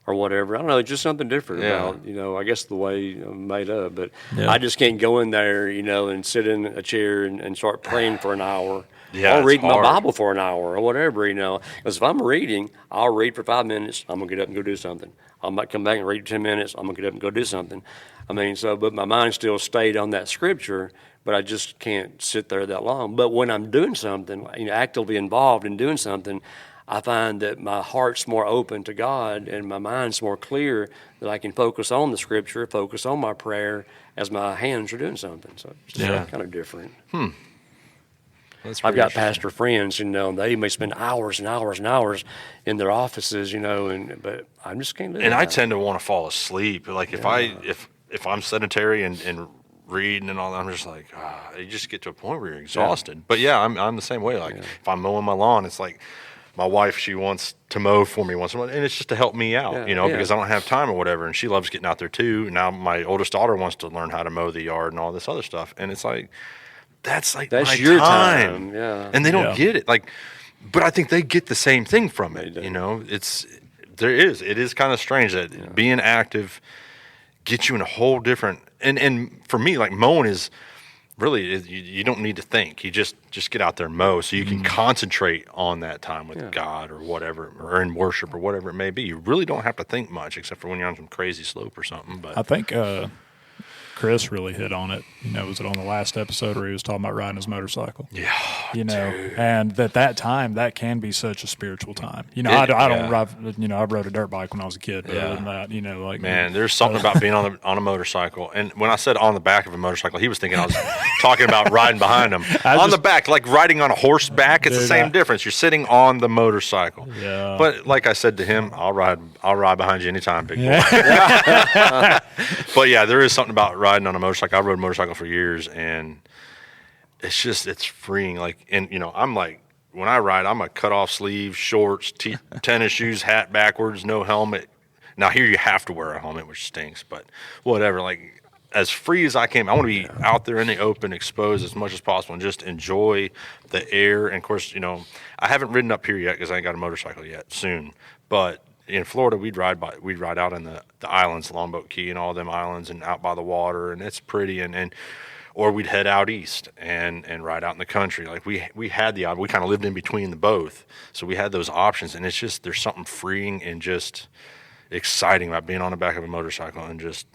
or whatever. I don't know, it's just something different about, I guess the way I'm made up. But I just can't go in there, and sit in a chair and start praying for an hour. Yeah, I'll read my hard. Bible for an hour or whatever, Because if I'm reading, I'll read for 5 minutes. I'm going to get up and go do something. I might come back and read 10 minutes. I'm going to get up and go do something. But my mind still stayed on that scripture, but I just can't sit there that long. But when I'm doing something, actively involved in doing something, I find that my heart's more open to God and my mind's more clear, that I can focus on the scripture, focus on my prayer as my hands are doing something. So it's just kind of different. I've got pastor friends, and they may spend hours and hours and hours in their offices, but I just can't do it. And I tend to want to fall asleep. Like if I'm sedentary and reading and all that, I'm just like, you just get to a point where you're exhausted. Yeah. But I'm the same way. Like if I'm mowing my lawn, it's like my wife, she wants to mow for me once in a while, and it's just to help me out, because I don't have time or whatever. And she loves getting out there too. Now my oldest daughter wants to learn how to mow the yard and all this other stuff. And it's like, that's my your time. Yeah. And they don't get it. But I think they get the same thing from it. It is kind of strange that being active gets you in a whole different, and for me, like mowing is really, you don't need to think. You just get out there and mow, so you can concentrate on that time with God or whatever, or in worship or whatever it may be. You really don't have to think much, except for when you're on some crazy slope or something. But I think Chris really hit on it. Was it on the last episode where he was talking about riding his motorcycle? Yeah, and that time, that can be such a spiritual time. I don't drive. I rode a dirt bike when I was a kid. But other than that, man, there's something about being on a motorcycle. And when I said on the back of a motorcycle, he was thinking I was talking about riding behind him. The back, like riding on a horseback, it's the same difference. You're sitting on the motorcycle. Yeah. But like I said to him, I'll ride behind you anytime, big boy. But yeah, there is something about riding on a motorcycle. I rode a motorcycle for years, and it's freeing. I'm like, when I ride, I'm a cut off sleeves, shorts, tennis shoes, hat backwards, no helmet. Now here you have to wear a helmet, which stinks, but whatever. Like as free as I can. I want to be out there in the open, exposed as much as possible, and just enjoy the air. And of course, I haven't ridden up here yet because I ain't got a motorcycle yet. Soon, but in Florida, we'd ride out in the islands, Longboat Key and all them islands, and out by the water, and it's pretty. Or we'd head out east and ride out in the country. Like we had we kind of lived in between the both, so we had those options. And it's just, there's something freeing and just exciting about being on the back of a motorcycle and just,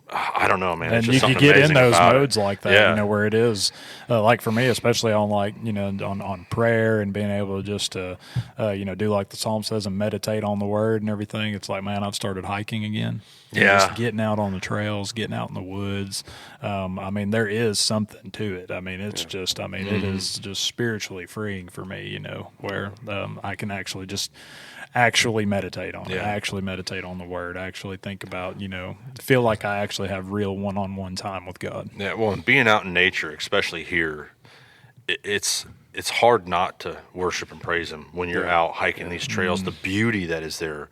I don't know, man. And it's just you something get in amazing those about modes it. like that, where it is, like for me, especially on on prayer and being able to just do like the Psalm says and meditate on the Word and everything. It's like, man, I've started hiking again. Just getting out on the trails, getting out in the woods. There is something to it. It's just, it is just spiritually freeing for me, where I can actually just meditate on it, actually meditate on the Word, actually think about, feel like I actually have real one-on-one time with God. Yeah, well, and being out in nature, especially here, it's hard not to worship and praise Him when you're out hiking these trails. The beauty that is there,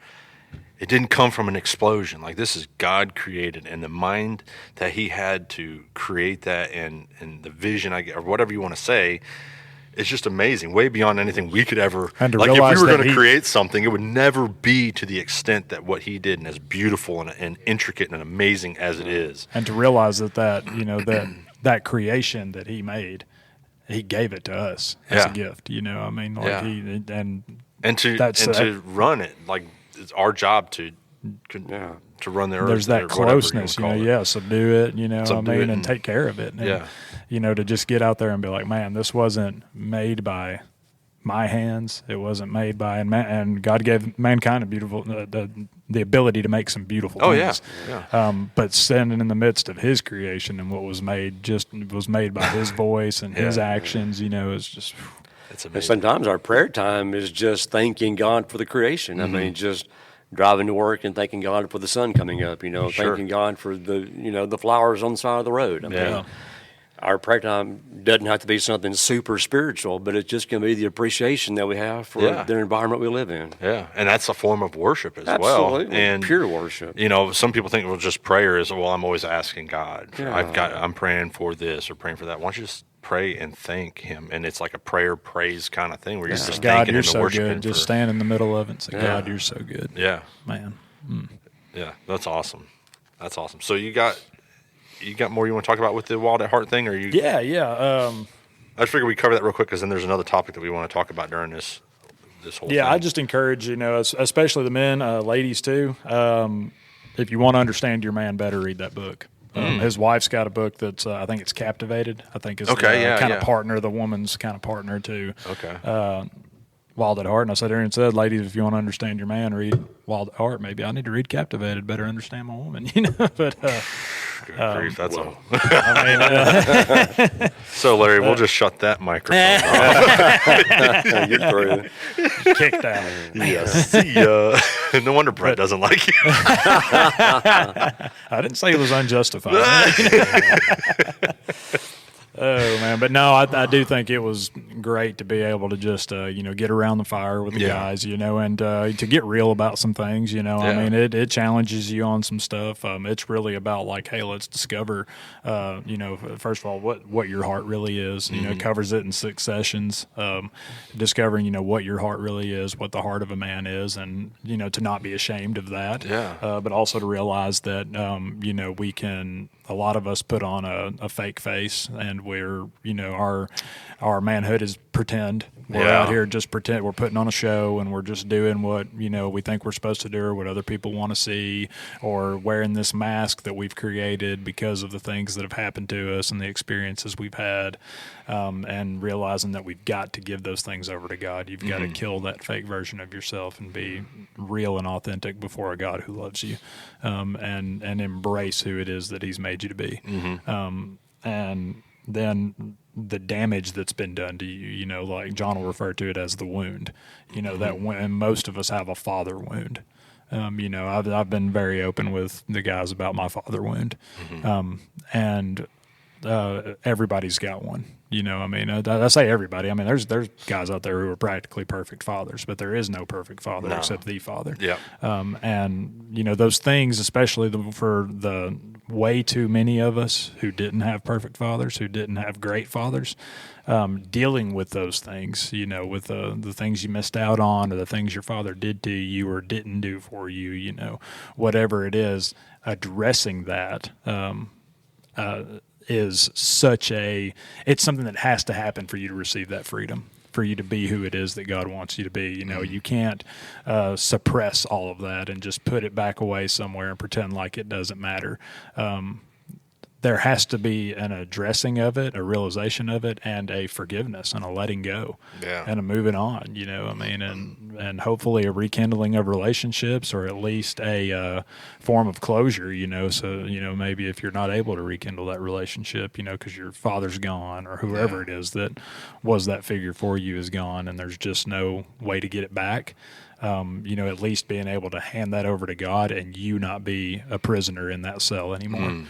it didn't come from an explosion. Like, this is God created, and the mind that He had to create that, and the vision, or whatever you want to say, it's just amazing, way beyond anything we could ever. And to like, if realize we were that going to create something, it would never be to the extent that what He did, and as beautiful and intricate and amazing as it is. And to realize that you know, that creation that He made, He gave it to us as a gift. You know, I mean, like and to run it, like, it's our job to run the earth. There's that closeness, you know, subdue it, you know, and take care of it. And, you know, to just get out there and be like, man, this wasn't made by my hands. It wasn't made by, and God gave mankind the ability to make some beautiful things. But standing in the midst of His creation and what was made was made by His voice and His actions, you know, it's just. It's amazing. And sometimes our prayer time is just thanking God for the creation. I mean, just driving to work and thanking God for the sun coming up, you know, thanking God for the flowers on the side of the road. I mean, our prayer time doesn't have to be something super spiritual, but it's just going to be the appreciation that we have for the environment we live in. Yeah, and that's a form of worship as well. Absolutely, and pure worship. You know, some people think, well, just prayer is, well, I'm always asking God. I'm praying for this or praying for that. Why don't you just pray and thank Him? And it's like a prayer praise kind of thing where you're just God, thanking you're Him so and worshiping good. Just stand in the middle of it and say, God, you're so good. Yeah, man. Yeah, that's awesome. That's awesome. So you got more you want to talk about with the Wild at Heart thing, or you? Yeah. I just figured we cover that real quick because then there's another topic that we want to talk about during this whole thing. Yeah, I just encourage, you know, especially the men, ladies too. If you want to understand your man better, read that book. His wife's got a book that's I think it's Captivated. I think it's kind of partner, the woman's kind of partner to Wild at Heart. And I sat there and said, ladies, if you want to understand your man, read Wild at Heart. Maybe I need to read Captivated, better understand my woman, you know. But good grief, that's all. I mean, so Larry, we'll just shut that microphone off. You're through. Kicked out. Yes. See ya. No wonder Brett doesn't like you. I didn't say it was unjustified. Oh, man. But no, I do think it was great to be able to just, get around the fire with the guys, you know, and to get real about some things, you know. I mean, it challenges you on some stuff. It's really about like, hey, let's discover, first of all, what your heart really is. You know, it covers it in 6 sessions, discovering, you know, what your heart really is, what the heart of a man is, and, you know, to not be ashamed of that. But also to realize that, we can, a lot of us put on a fake face, and we're, you know, our manhood is pretend. We're out here just pretend. We're putting on a show, and we're just doing what, you know, we think we're supposed to do, or what other people want to see, or wearing this mask that we've created because of the things that have happened to us and the experiences we've had, and realizing that we've got to give those things over to God. You've got to kill that fake version of yourself and be real and authentic before a God who loves you, and embrace who it is that He's made you to be. And then the damage that's been done to you, you know, like John will refer to it as the wound, you know, that when most of us have a father wound. You know, I've been very open with the guys about my father wound, and everybody's got one. You know, I mean, I say everybody. I mean, there's guys out there who are practically perfect fathers, but there is no perfect father except the Father. Yeah. And you know, those things, especially for the way too many of us who didn't have perfect fathers, who didn't have great fathers, dealing with those things, you know, with the things you missed out on, or the things your father did to you or didn't do for you, you know, whatever it is, addressing that. Is it's something that has to happen for you to receive that freedom, for you to be who it is that God wants you to be. You know, you can't suppress all of that and just put it back away somewhere and pretend like it doesn't matter. there has to be an addressing of it, a realization of it, and a forgiveness and a letting go and a moving on, and hopefully a rekindling of relationships, or at least a form of closure, so, maybe if you're not able to rekindle that relationship, because your father's gone or whoever it is that was that figure for you is gone and there's just no way to get it back. At least being able to hand that over to God and you not be a prisoner in that cell anymore.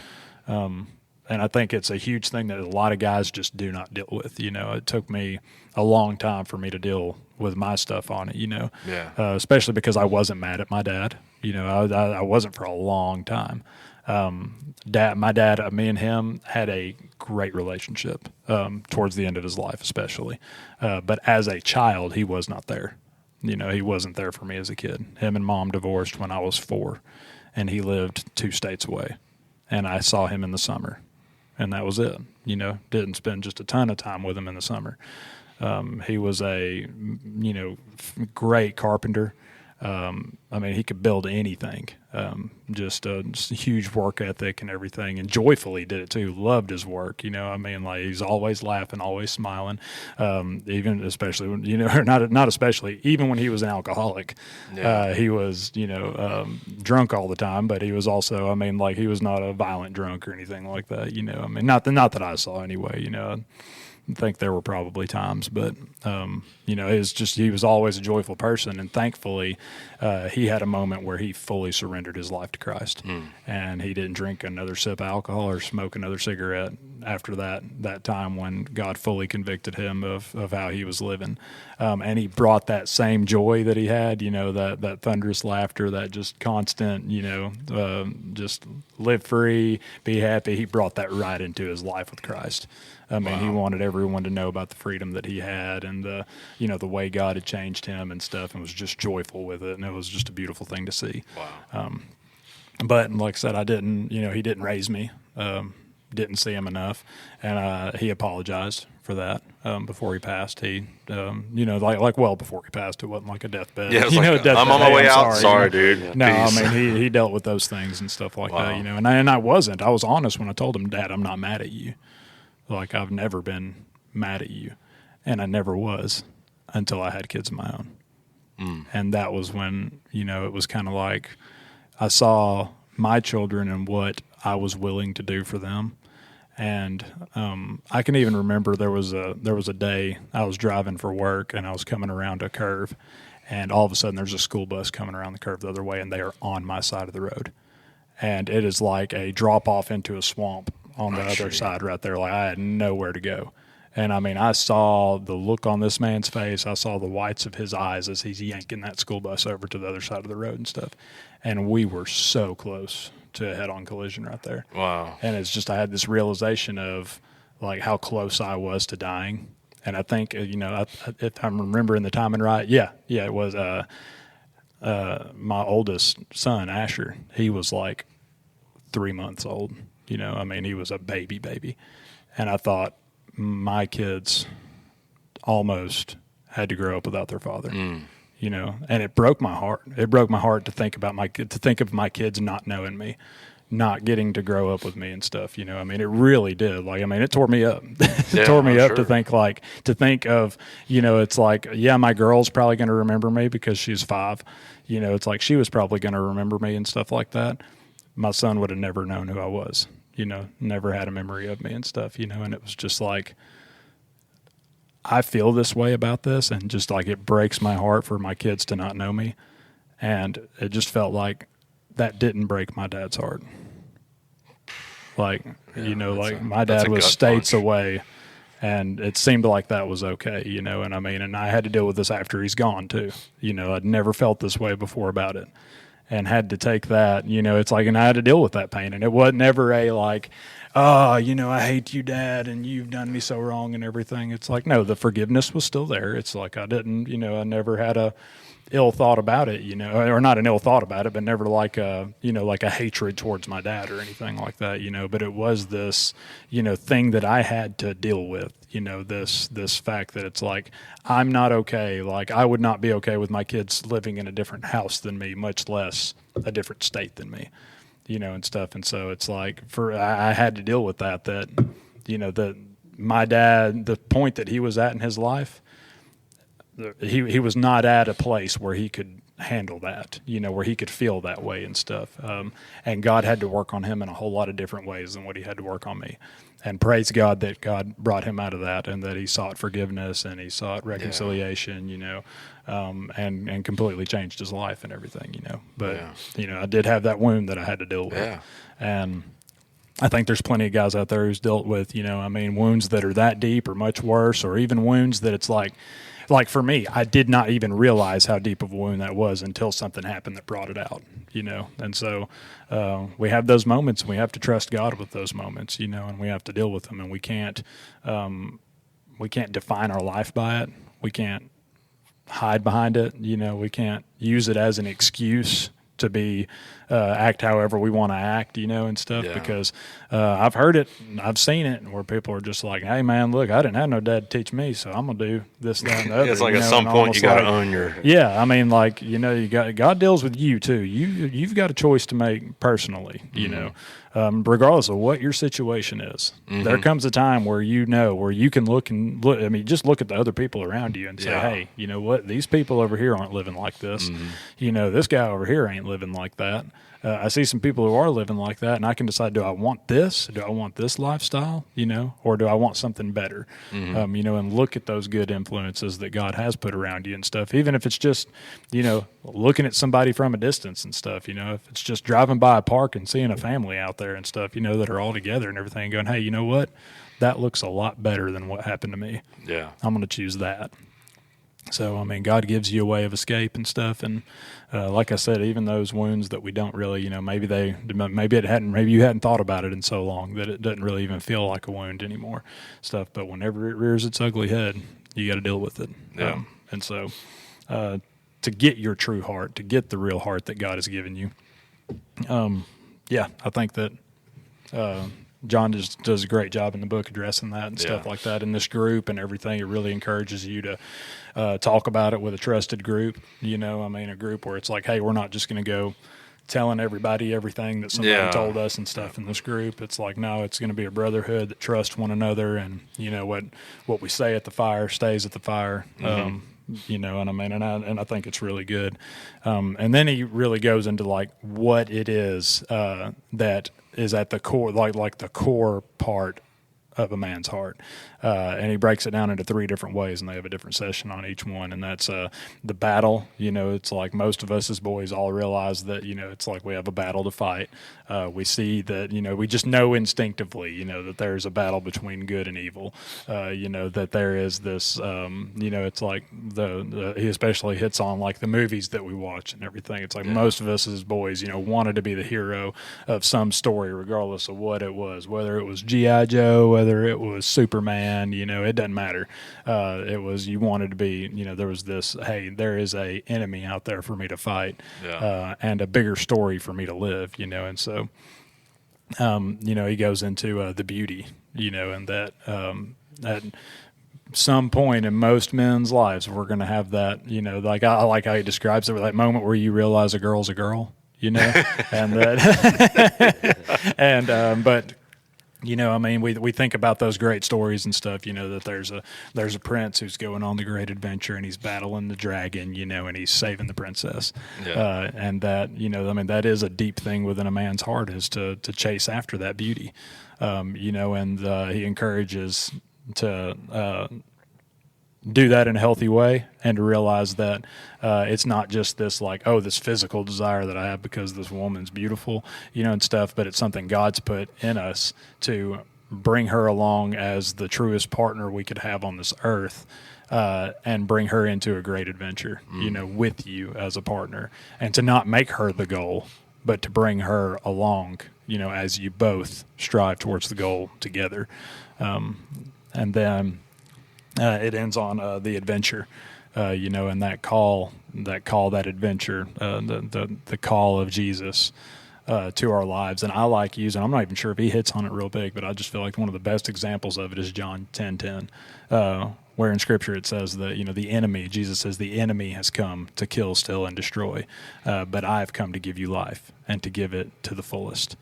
And I think it's a huge thing that a lot of guys just do not deal with. It took me a long time for me to deal with my stuff on it, especially because I wasn't mad at my dad. I wasn't for a long time. My dad, me and him had a great relationship towards the end of his life, especially. But as a child, he was not there. He wasn't there for me as a kid. Him and Mom divorced when I was 4, and he lived 2 states away. And I saw him in the summer, and that was it. Didn't spend just a ton of time with him in the summer. He was a, great carpenter. He could build anything. Just a huge work ethic and everything, and joyfully did it too. Loved his work. He's always laughing, always smiling. Even especially when, not especially, even when he was an alcoholic, he was, drunk all the time, but he was also, he was not a violent drunk or anything like that. Not that I saw anyway. I think there were probably times, but he was always a joyful person, and thankfully he had a moment where he fully surrendered his life to Christ, and he didn't drink another sip of alcohol or smoke another cigarette after that time when God fully convicted him of how he was living, and he brought that same joy that he had, that thunderous laughter, that just constant, just live free, be happy. He brought that right into his life with Christ. He wanted everyone to know about the freedom that he had and the way God had changed him and stuff, and was just joyful with it. And it was just a beautiful thing to see. Wow. But like I said, I didn't, he didn't raise me, didn't see him enough. And he apologized for that before he passed. He, well before he passed, it wasn't like a deathbed. Yeah, I'm on my way out. Sorry, dude. No, Peace. He dealt with those things and stuff like that, and I wasn't. I was honest when I told him, Dad, I'm not mad at you. Like, I've never been mad at you, and I never was until I had kids of my own. And that was when, it was kind of like I saw my children and what I was willing to do for them. And I can even remember there was a day I was driving for work, and I was coming around a curve, and all of a sudden there's a school bus coming around the curve the other way, and they are on my side of the road. And it is like a drop off into a swamp on the other side right there. Like, I had nowhere to go. And I saw the look on this man's face. I saw the whites of his eyes as he's yanking that school bus over to the other side of the road and stuff. And we were so close to a head-on collision right there. Wow. And it's just, I had this realization of like how close I was to dying. And I think, if I'm remembering the timing right, it was my oldest son, Asher. He was like 3 months old. He was a baby. And I thought, my kids almost had to grow up without their father, and it broke my heart. It broke my heart to think about of my kids not knowing me, not getting to grow up with me and stuff. It really did. Like, it tore me up. It tore me up to think of, it's like, my girl's probably going to remember me because she's 5. It's like she was probably going to remember me and stuff like that. My son would have never known who I was, never had a memory of me and stuff, and it was just like, I feel this way about this, and just like it breaks my heart for my kids to not know me. And it just felt like that didn't break my dad's heart. Like, my dad was states away, and it seemed like that was okay, and I had to deal with this after he's gone too. I'd never felt this way before about it. And had to take that, it's like, and I had to deal with that pain. And it wasn't ever a like, I hate you, Dad, and you've done me so wrong and everything. It's like, no, the forgiveness was still there. It's like I didn't, I never had a ill thought about it, or not an ill thought about it, but never like a hatred towards my dad or anything like that, but it was this, thing that I had to deal with, this fact that it's like, I'm not okay. Like, I would not be okay with my kids living in a different house than me, much less a different state than me. and stuff. And so it's like I had to deal with that, that my dad, the point that he was at in his life, he was not at a place where he could handle that, where he could feel that way and stuff. And God had to work on him in a whole lot of different ways than what he had to work on me. And praise God that God brought him out of that, and that he sought forgiveness and he sought reconciliation, and completely changed his life and everything, But, I did have that wound that I had to deal with. Yeah. And I think there's plenty of guys out there who's dealt with, wounds that are that deep or much worse, or even wounds that it's like for me, I did not even realize how deep of a wound that was until something happened that brought it out, And so we have those moments, and we have to trust God with those moments, and we have to deal with them, and we can't define our life by it. We can't hide behind it. We can't use it as an excuse to be act however we want to act, and stuff. Because I've heard it, I've seen it, where people are just like, "Hey, man, look, I didn't have no dad to teach me, so I'm gonna do this, that, and the other." It's like at some point you got to own your. Yeah, I mean, you got God deals with you too. You've got a choice to make personally, regardless of what your situation is. There comes a time where where you can look. I mean, just look at the other people around you and say, "Hey, you know what? These people over here aren't living like this. This guy over here ain't living like that. I see some people who are living like that, and I can decide: do I want this? Do I want this lifestyle? Or do I want something better? And look at those good influences that God has put around you and stuff. Even if it's just, looking at somebody from a distance and stuff. If it's just driving by a park and seeing a family out there and stuff, that are all together and everything, going, "Hey, you know what? That looks a lot better than what happened to me. Yeah, I'm going to choose that." So, I mean, God gives you a way of escape and stuff. And like I said, even those wounds that we don't really, maybe you hadn't thought about it in so long that it doesn't really even feel like a wound anymore, stuff. But whenever it rears its ugly head, you got to deal with it. Yeah. And so to get your true heart, to get the real heart that God has given you, I think that John does a great job in the book addressing that and stuff like that in this group and everything. It really encourages you to talk about it with a trusted group, a group where it's like, hey, we're not just going to go telling everybody everything that somebody told us and stuff in this group. It's like, no, it's going to be a brotherhood that trusts one another, and what we say at the fire stays at the fire. And I think it's really good. And then he really goes into like what it is that is at the core, like the core part of a man's heart. And he breaks it down into 3 different ways, and they have a different session on each one. And that's the battle. It's like most of us as boys all realize that, it's like we have a battle to fight. We see that, we just know instinctively, that there's a battle between good and evil. That there is this, it's like he especially hits on like the movies that we watch and everything. It's like most of us as boys, wanted to be the hero of some story, regardless of what it was, whether it was G.I. Joe, whether it was Superman, it doesn't matter. It was, you wanted to be, there was this, hey, there is a enemy out there for me to fight, and a bigger story for me to live, and so, he goes into the beauty, and that at some point in most men's lives, we're going to have that, like I like how he describes it, that moment where you realize a girl's a girl, and that, but we think about those great stories and stuff, that there's a prince who's going on the great adventure, and he's battling the dragon, and he's saving the princess. And that, that is a deep thing within a man's heart, is to chase after that beauty. And he encourages to do that in a healthy way, and to realize that it's not just this like, oh, this physical desire that I have because this woman's beautiful, and stuff, but it's something God's put in us to bring her along as the truest partner we could have on this earth, and bring her into a great adventure, with you as a partner, and to not make her the goal, but to bring her along, as you both strive towards the goal together. And then it ends on the adventure, and that adventure, the call of Jesus to our lives. And I like using, I'm not even sure if he hits on it real big, but I just feel like one of the best examples of it is John 10:10, where in Scripture it says that, the enemy, Jesus says, the enemy has come to kill, steal, and destroy, but I have come to give you life and to give it to the fullest.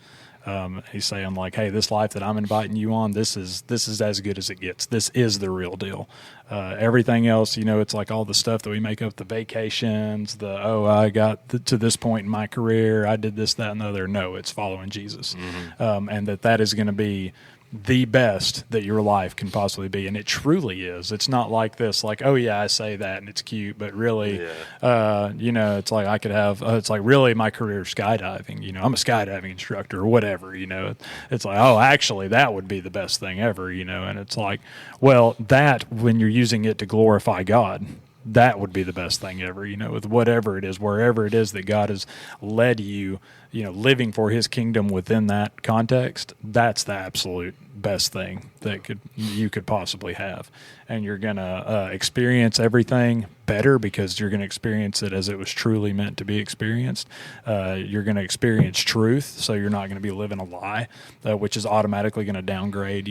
He's saying like, hey, this life that I'm inviting you on, this is as good as it gets. This is the real deal. Everything else, it's like all the stuff that we make up, the vacations, I got to this point in my career, I did this, that, and the other. No, it's following Jesus. And that is going to be the best that your life can possibly be. And it truly is. It's not like this, like, oh yeah, I say that and it's cute, but really, it's like I could have, it's like really my career is skydiving, I'm a skydiving instructor or whatever, it's like, oh, actually that would be the best thing ever, and it's like, well, that when you're using it to glorify God, that would be the best thing ever, with whatever it is, wherever it is that God has led you, living for his kingdom within that context, that's the absolute best thing that you could possibly have. And you're going to experience everything better because you're going to experience it as it was truly meant to be experienced. You're going to experience truth, so you're not going to be living a lie, which is automatically going to downgrade.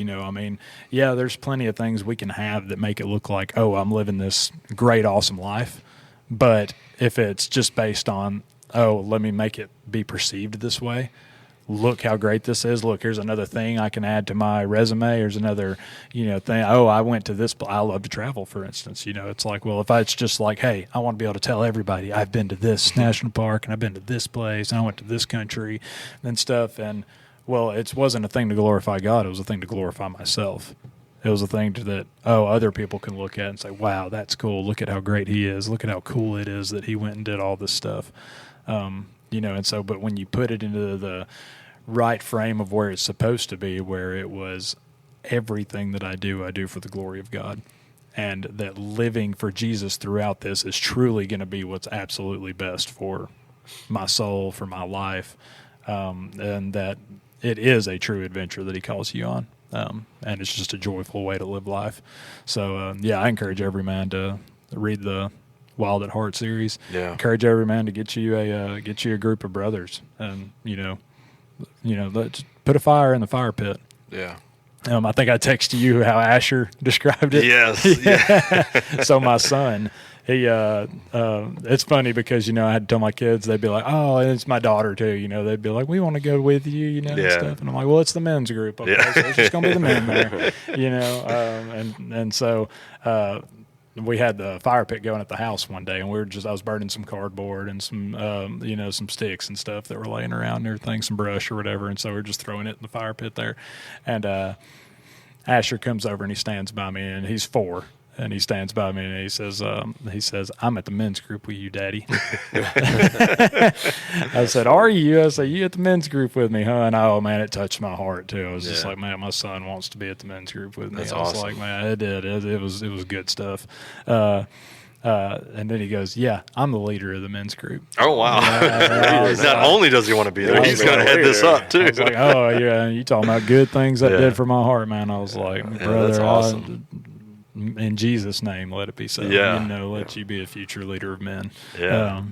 There's plenty of things we can have that make it look like, oh, I'm living this great, awesome life. But if it's just based on, oh, let me make it be perceived this way. Look how great this is. Look, here's another thing I can add to my resume. Here's another, thing. Oh, I went to this. I love to travel, for instance. It's like, well, if it's just like, hey, I want to be able to tell everybody I've been to this national park and I've been to this place and I went to this country and stuff. And, well, it wasn't a thing to glorify God. It was a thing to glorify myself. It was a thing that, other people can look at and say, wow, that's cool. Look at how great he is. Look at how cool it is that he went and did all this stuff. And so, but when you put it into the right frame of where it's supposed to be, where it was everything that I do for the glory of God, and that living for Jesus throughout this is truly going to be what's absolutely best for my soul, for my life, and that it is a true adventure that he calls you on, and it's just a joyful way to live life. So, I encourage every man to read the Wild at Heart series. Yeah. Encourage every man to get you a group of brothers, and let's put a fire in the fire pit. Yeah. I think I texted you how Asher described it. Yes. Yeah. So my son, he it's funny because I had to tell my kids, they'd be like, oh, and it's my daughter too, they'd be like, we want to go with you, and stuff, and I'm like, well, it's the men's group, okay, so it's just gonna be the men there, and so we had the fire pit going at the house one day, and I was burning some cardboard and some, some sticks and stuff that were laying around and everything, some brush or whatever. And so we we're just throwing it in the fire pit there. And Asher comes over and he stands by me, and he's 4. And he stands by me and he says, I'm at the men's group with you, Daddy. I said, are you? I said, you at the men's group with me, huh? And oh, man, it touched my heart, too. I was just like, man, my son wants to be at the men's group with me. That's I was awesome. like, man, it did. It was good stuff. And then he goes, yeah, I'm the leader of the men's group. Oh, wow. Not only does he want to be there, he's going to head this up, too. I was like, oh, yeah, you talking about good things that did for my heart, man. I was like, brother, that's awesome. In Jesus' name, let it be so. Let you be a future leader of men. Yeah.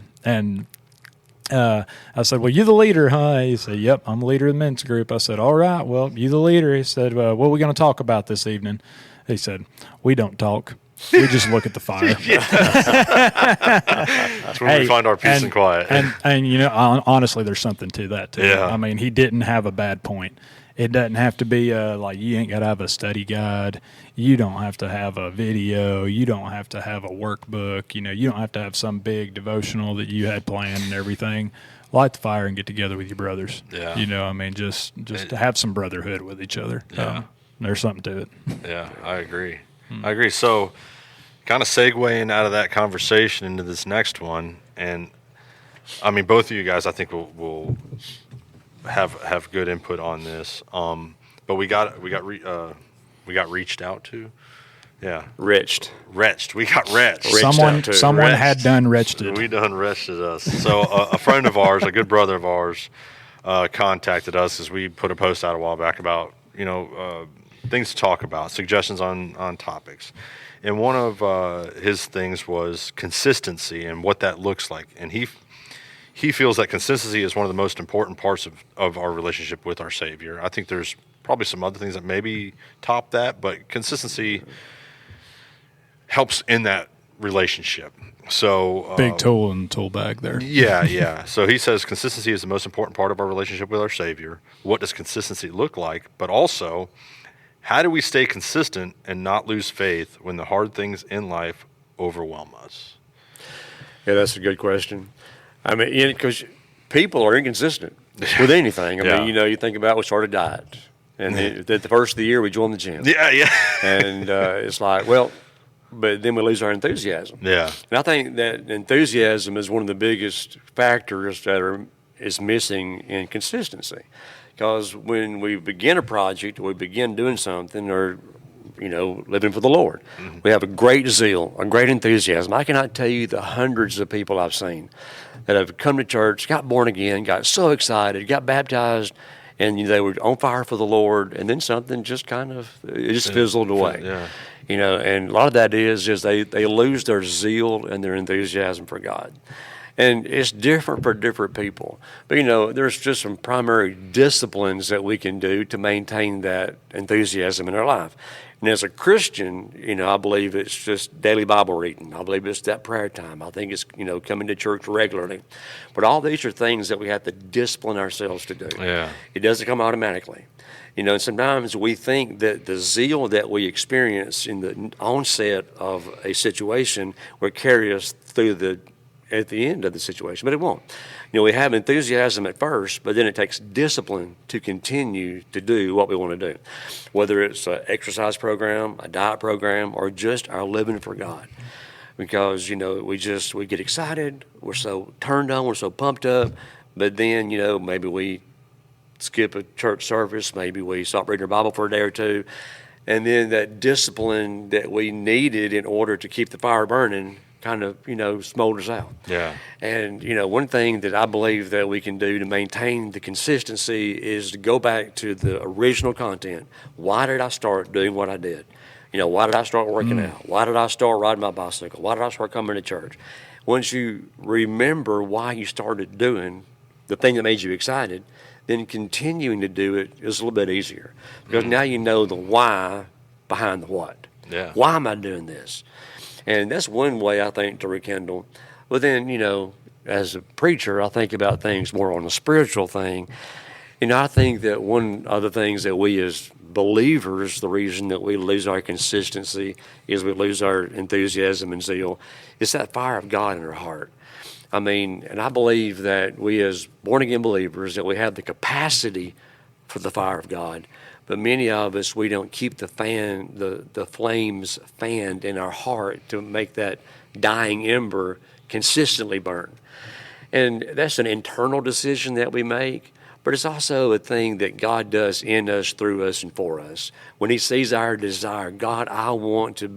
I said, well, you the leader, huh? He said, yep, I'm the leader of the men's group. I said, all right, well, you the leader. He said, what are we going to talk about this evening? He said, we don't talk. We just look at the fire. That's where we find our peace and quiet. And honestly, there's something to that, too. Yeah. I mean, he didn't have a bad point. It doesn't have to be like you ain't got to have a study guide. You don't have to have a video. You don't have to have a workbook. You don't have to have some big devotional that you had planned and everything. Light the fire and get together with your brothers. Yeah. Just to have some brotherhood with each other. Yeah. There's something to it. Yeah, I agree. So kind of segueing out of that conversation into this next one, and I mean, both of you guys, I think will have good input on this. But we got reached out to. Yeah. Retched. We got wretched. Someone had done wretched it. We done wretched us. So a friend of ours, a good brother of ours, contacted us as we put a post out a while back about, things to talk about, suggestions on topics. And one of his things was consistency and what that looks like. And he feels that consistency is one of the most important parts of our relationship with our Savior. I think there's probably some other things that maybe top that, but consistency helps in that relationship. So big tool in the tool bag there. Yeah. So he says consistency is the most important part of our relationship with our Savior. What does consistency look like? But also, how do we stay consistent and not lose faith when the hard things in life overwhelm us? Yeah, that's a good question. I mean, because people are inconsistent with anything. I mean, you think about we started diet, and at the first of the year we joined the gym. Yeah. And it's like, well, but then we lose our enthusiasm. Yeah. And I think that enthusiasm is one of the biggest factors that is missing in consistency. Because when we begin a project, or we begin doing something, or living for the Lord, we have a great zeal, a great enthusiasm. I cannot tell you the hundreds of people I've seen that have come to church, got born again, got so excited, got baptized, and they were on fire for the Lord, and then something just fizzled away. Yeah. And a lot of that is they lose their zeal and their enthusiasm for God. And it's different for different people. But, there's just some primary disciplines that we can do to maintain that enthusiasm in our life. And as a Christian, I believe it's just daily Bible reading. I believe it's that prayer time. I think it's, coming to church regularly. But all these are things that we have to discipline ourselves to do. Yeah. It doesn't come automatically. And sometimes we think that the zeal that we experience in the onset of a situation will carry us through at the end of the situation, but it won't. We have enthusiasm at first, but then it takes discipline to continue to do what we want to do, whether it's an exercise program, a diet program, or just our living for God. Because, we get excited, we're so turned on, we're so pumped up, but then, maybe we skip a church service, maybe we stop reading our Bible for a day or two, and then that discipline that we needed in order to keep the fire burning kind of, smolders out. Yeah. And, one thing that I believe that we can do to maintain the consistency is to go back to the original content. Why did I start doing what I did? Why did I start working out? Why did I start riding my bicycle? Why did I start coming to church? Once you remember why you started doing the thing that made you excited, then continuing to do it is a little bit easier. Because now you know the why behind the what. Yeah. Why am I doing this? And that's one way, I think, to rekindle. But then, as a preacher, I think about things more on a spiritual thing. I think that one of the things that we as believers, the reason that we lose our consistency is we lose our enthusiasm and zeal. It's that fire of God in our heart. I mean, and I believe that we as born-again believers, that we have the capacity for the fire of God. But many of us, we don't keep the flames fanned in our heart to make that dying ember consistently burn. And that's an internal decision that we make, but it's also a thing that God does in us, through us, and for us. When He sees our desire, God, I want to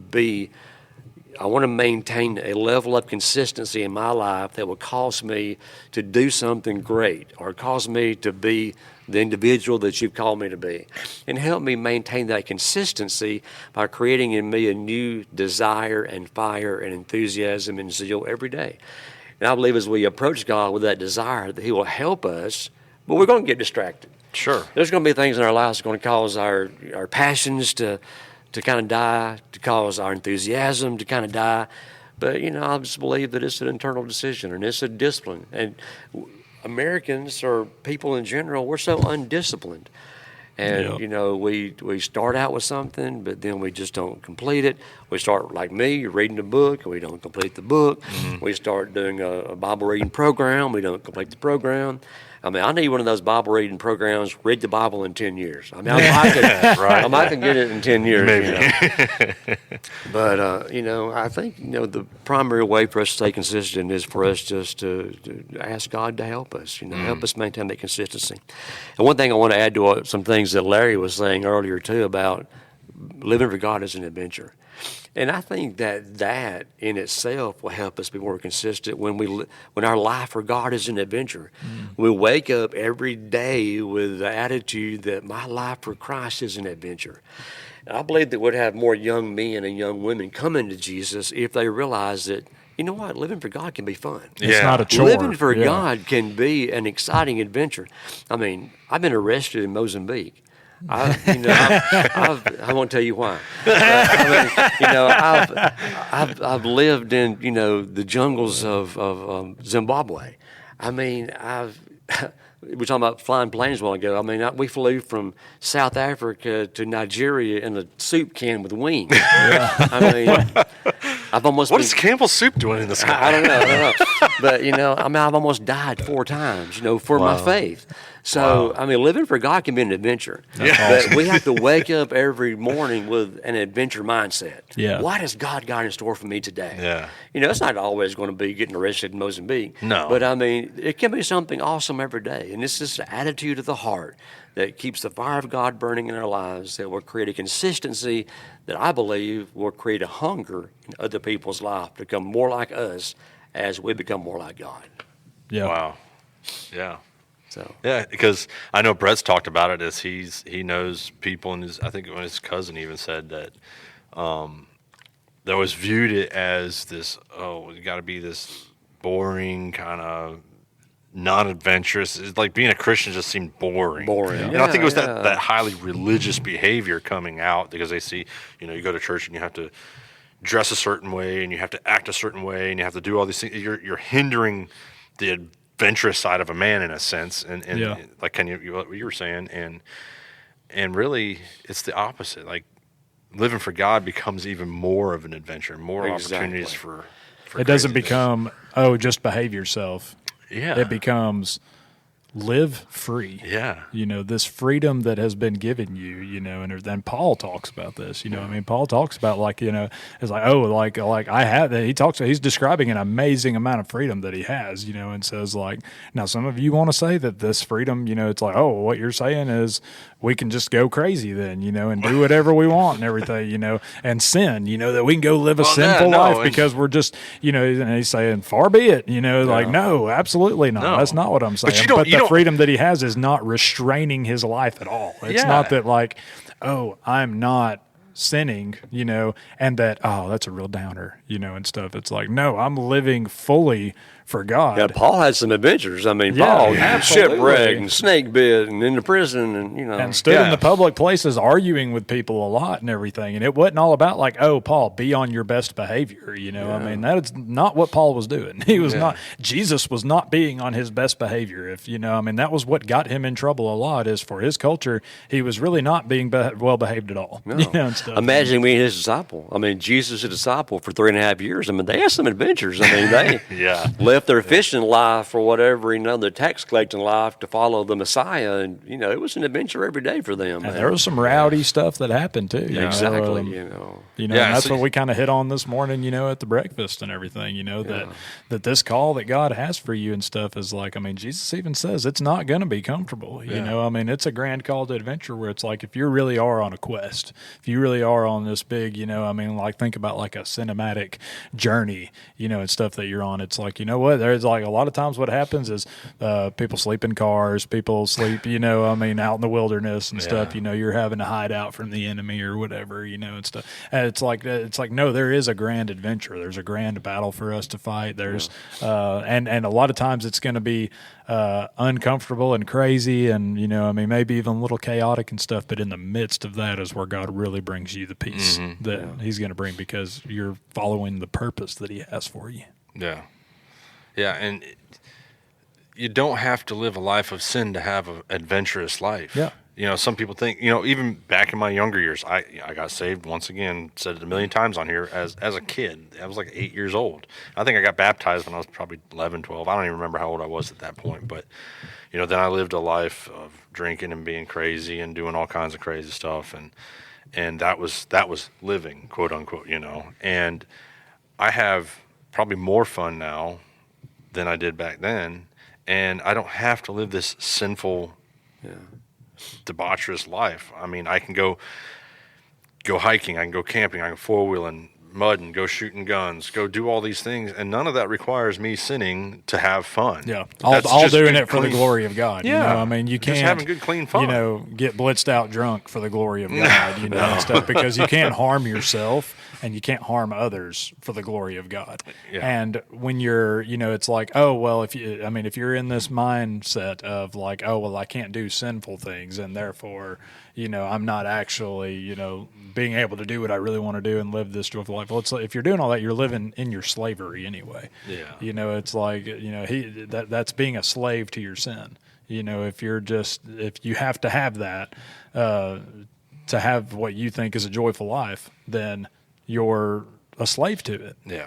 maintain a level of consistency in my life that will cause me to do something great, or cause me to be the individual that You've called me to be. And help me maintain that consistency by creating in me a new desire and fire and enthusiasm and zeal every day. And I believe as we approach God with that desire, that He will help us, but we're going to get distracted. Sure. There's going to be things in our lives that are going to cause our passions to kind of die, to cause our enthusiasm to kind of die. But, I just believe that it's an internal decision, and it's a discipline. And Americans, or people in general, we're so undisciplined. And, we start out with something, but then we just don't complete it. We start, like me, reading a book, and we don't complete the book. Mm-hmm. We start doing a Bible reading program. We don't complete the program. I mean, I need one of those Bible reading programs, read the Bible in 10 years. I mean, I might can get it in 10 years. Maybe. But, I think, the primary way for us to stay consistent is for us just to ask God to help us, help us maintain that consistency. And one thing I want to add to some things that Larry was saying earlier, too, about living for God is an adventure. And I think that in itself will help us be more consistent when our life for God is an adventure. We wake up every day with the attitude that my life for Christ is an adventure. And I believe that we'd have more young men and young women coming to Jesus if they realize that, living for God can be fun. It's not a chore. Living for God can be an exciting adventure. I mean, I've been arrested in Mozambique. I won't tell you why. I've lived in the jungles of Zimbabwe. We're talking about flying planes a while ago. We flew from South Africa to Nigeria in a soup can with wings. Yeah. I've almost. What is Campbell's soup doing in the sky? I don't know. But I've almost died 4 times. For my faith. So living for God can be an adventure. But we have to wake up every morning with an adventure mindset. Yeah. What has God got in store for me today? Yeah. It's not always going to be getting arrested in Mozambique. No. But it can be something awesome every day. And it's just an attitude of the heart that keeps the fire of God burning in our lives, that will create a consistency that I believe will create a hunger in other people's life to become more like us as we become more like God. Yeah. Wow. Yeah. So. Yeah, because I know Brett's talked about it as he knows people, and I think when his cousin even said that they always viewed it as this, you got to be this boring kind of non-adventurous. It's like being a Christian just seemed boring. Yeah. And I think it was that highly religious behavior coming out because they see, you go to church and you have to dress a certain way and you have to act a certain way and you have to do all these things. You're hindering the adventurous side of a man in a sense, and like Ken, what you were saying, and really it's the opposite. Like living for God becomes even more of an adventure, more opportunities for it doesn't become just behave yourself. Yeah, it becomes live free. Yeah. This freedom that has been given you, and then Paul talks about this, Paul talks about it's like, I have that. He's describing an amazing amount of freedom that he has, and says now some of you want to say that this freedom, it's like, what you're saying is we can just go crazy then, and do whatever we want and everything, and sin, that we can go live a sinful life because we're just, and he's saying far be it, no, absolutely not. No. That's not what I'm saying. But the freedom that he has is not restraining his life at all. It's not that I'm not sinning, and that, that's a real downer, and stuff. It's like, no, I'm living fully for God. Yeah, Paul had some adventures. Paul shipwrecked and snake bit and in the prison and stood in the public places arguing with people a lot and everything. And it wasn't all about Paul, be on your best behavior. That is not what Paul was doing. He was not. Jesus was not being on his best behavior. If that was what got him in trouble a lot. Is for his culture, he was really not being well behaved at all. No. And stuff. Imagine being his disciple. Jesus' a disciple for 3.5 years. They had some adventures. They left their fishing life or whatever, their tax collecting life to follow the Messiah, and it was an adventure every day for them. And there was some rowdy stuff that happened too. Exactly. And that's what we kind of hit on this morning, at the breakfast and everything. That this call that God has for you and stuff is Jesus even says it's not going to be comfortable. It's a grand call to adventure where it's like if you really are on a quest, if you really are on this big, think about a cinematic journey, and stuff that you're on. It's like, what? There's a lot of times what happens is people sleep in cars, people sleep, out in the wilderness and stuff. You're having to hide out from the enemy or whatever, and stuff. And it's like no, there is a grand adventure. There's a grand battle for us to fight. There's and a lot of times it's going to be uncomfortable and crazy, and maybe even a little chaotic and stuff. But in the midst of that is where God really brings you the peace that He's going to bring because you're following the purpose that He has for you. Yeah. Yeah, and you don't have to live a life of sin to have an adventurous life. Yeah. Some people think, even back in my younger years, I got saved once again, said it a million times on here, as a kid. I was 8 years old. I think I got baptized when I was probably 11, 12. I don't even remember how old I was at that point. But, then I lived a life of drinking and being crazy and doing all kinds of crazy stuff. And that was living, quote unquote, And I have probably more fun now than I did back then, and I don't have to live this sinful, debaucherous life. I can go hiking, I can go camping, I can four-wheeling, mudding, go shooting guns, go do all these things, and none of that requires me sinning to have fun. Yeah, all doing it for the glory of God. Yeah, you can't just having good, clean fun. Get blitzed out drunk for the glory of God. And stuff because you can't harm yourself. and you can't harm others for the glory of God. Yeah. And when you're, it's like, oh, well, if you're in this mindset of like, oh, well, I can't do sinful things, and therefore, I'm not actually, being able to do what I really want to do and live this joyful life. Well, it's like, if you're doing all that, you're living in your slavery anyway. Yeah. It's like, that's being a slave to your sin. If you have to have that to have what you think is a joyful life, then you're a slave to it. Yeah.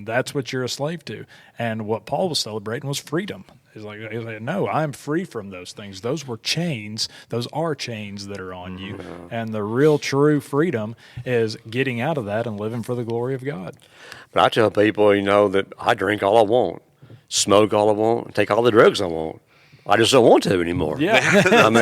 That's what you're a slave to. And what Paul was celebrating was freedom. He's like, no, I'm free from those things. Those were chains. Those are chains that are on you. And the real true freedom is getting out of that and living for the glory of God. But I tell people, that I drink all I want, smoke all I want, take all the drugs I want. I just don't want to anymore. Yeah. And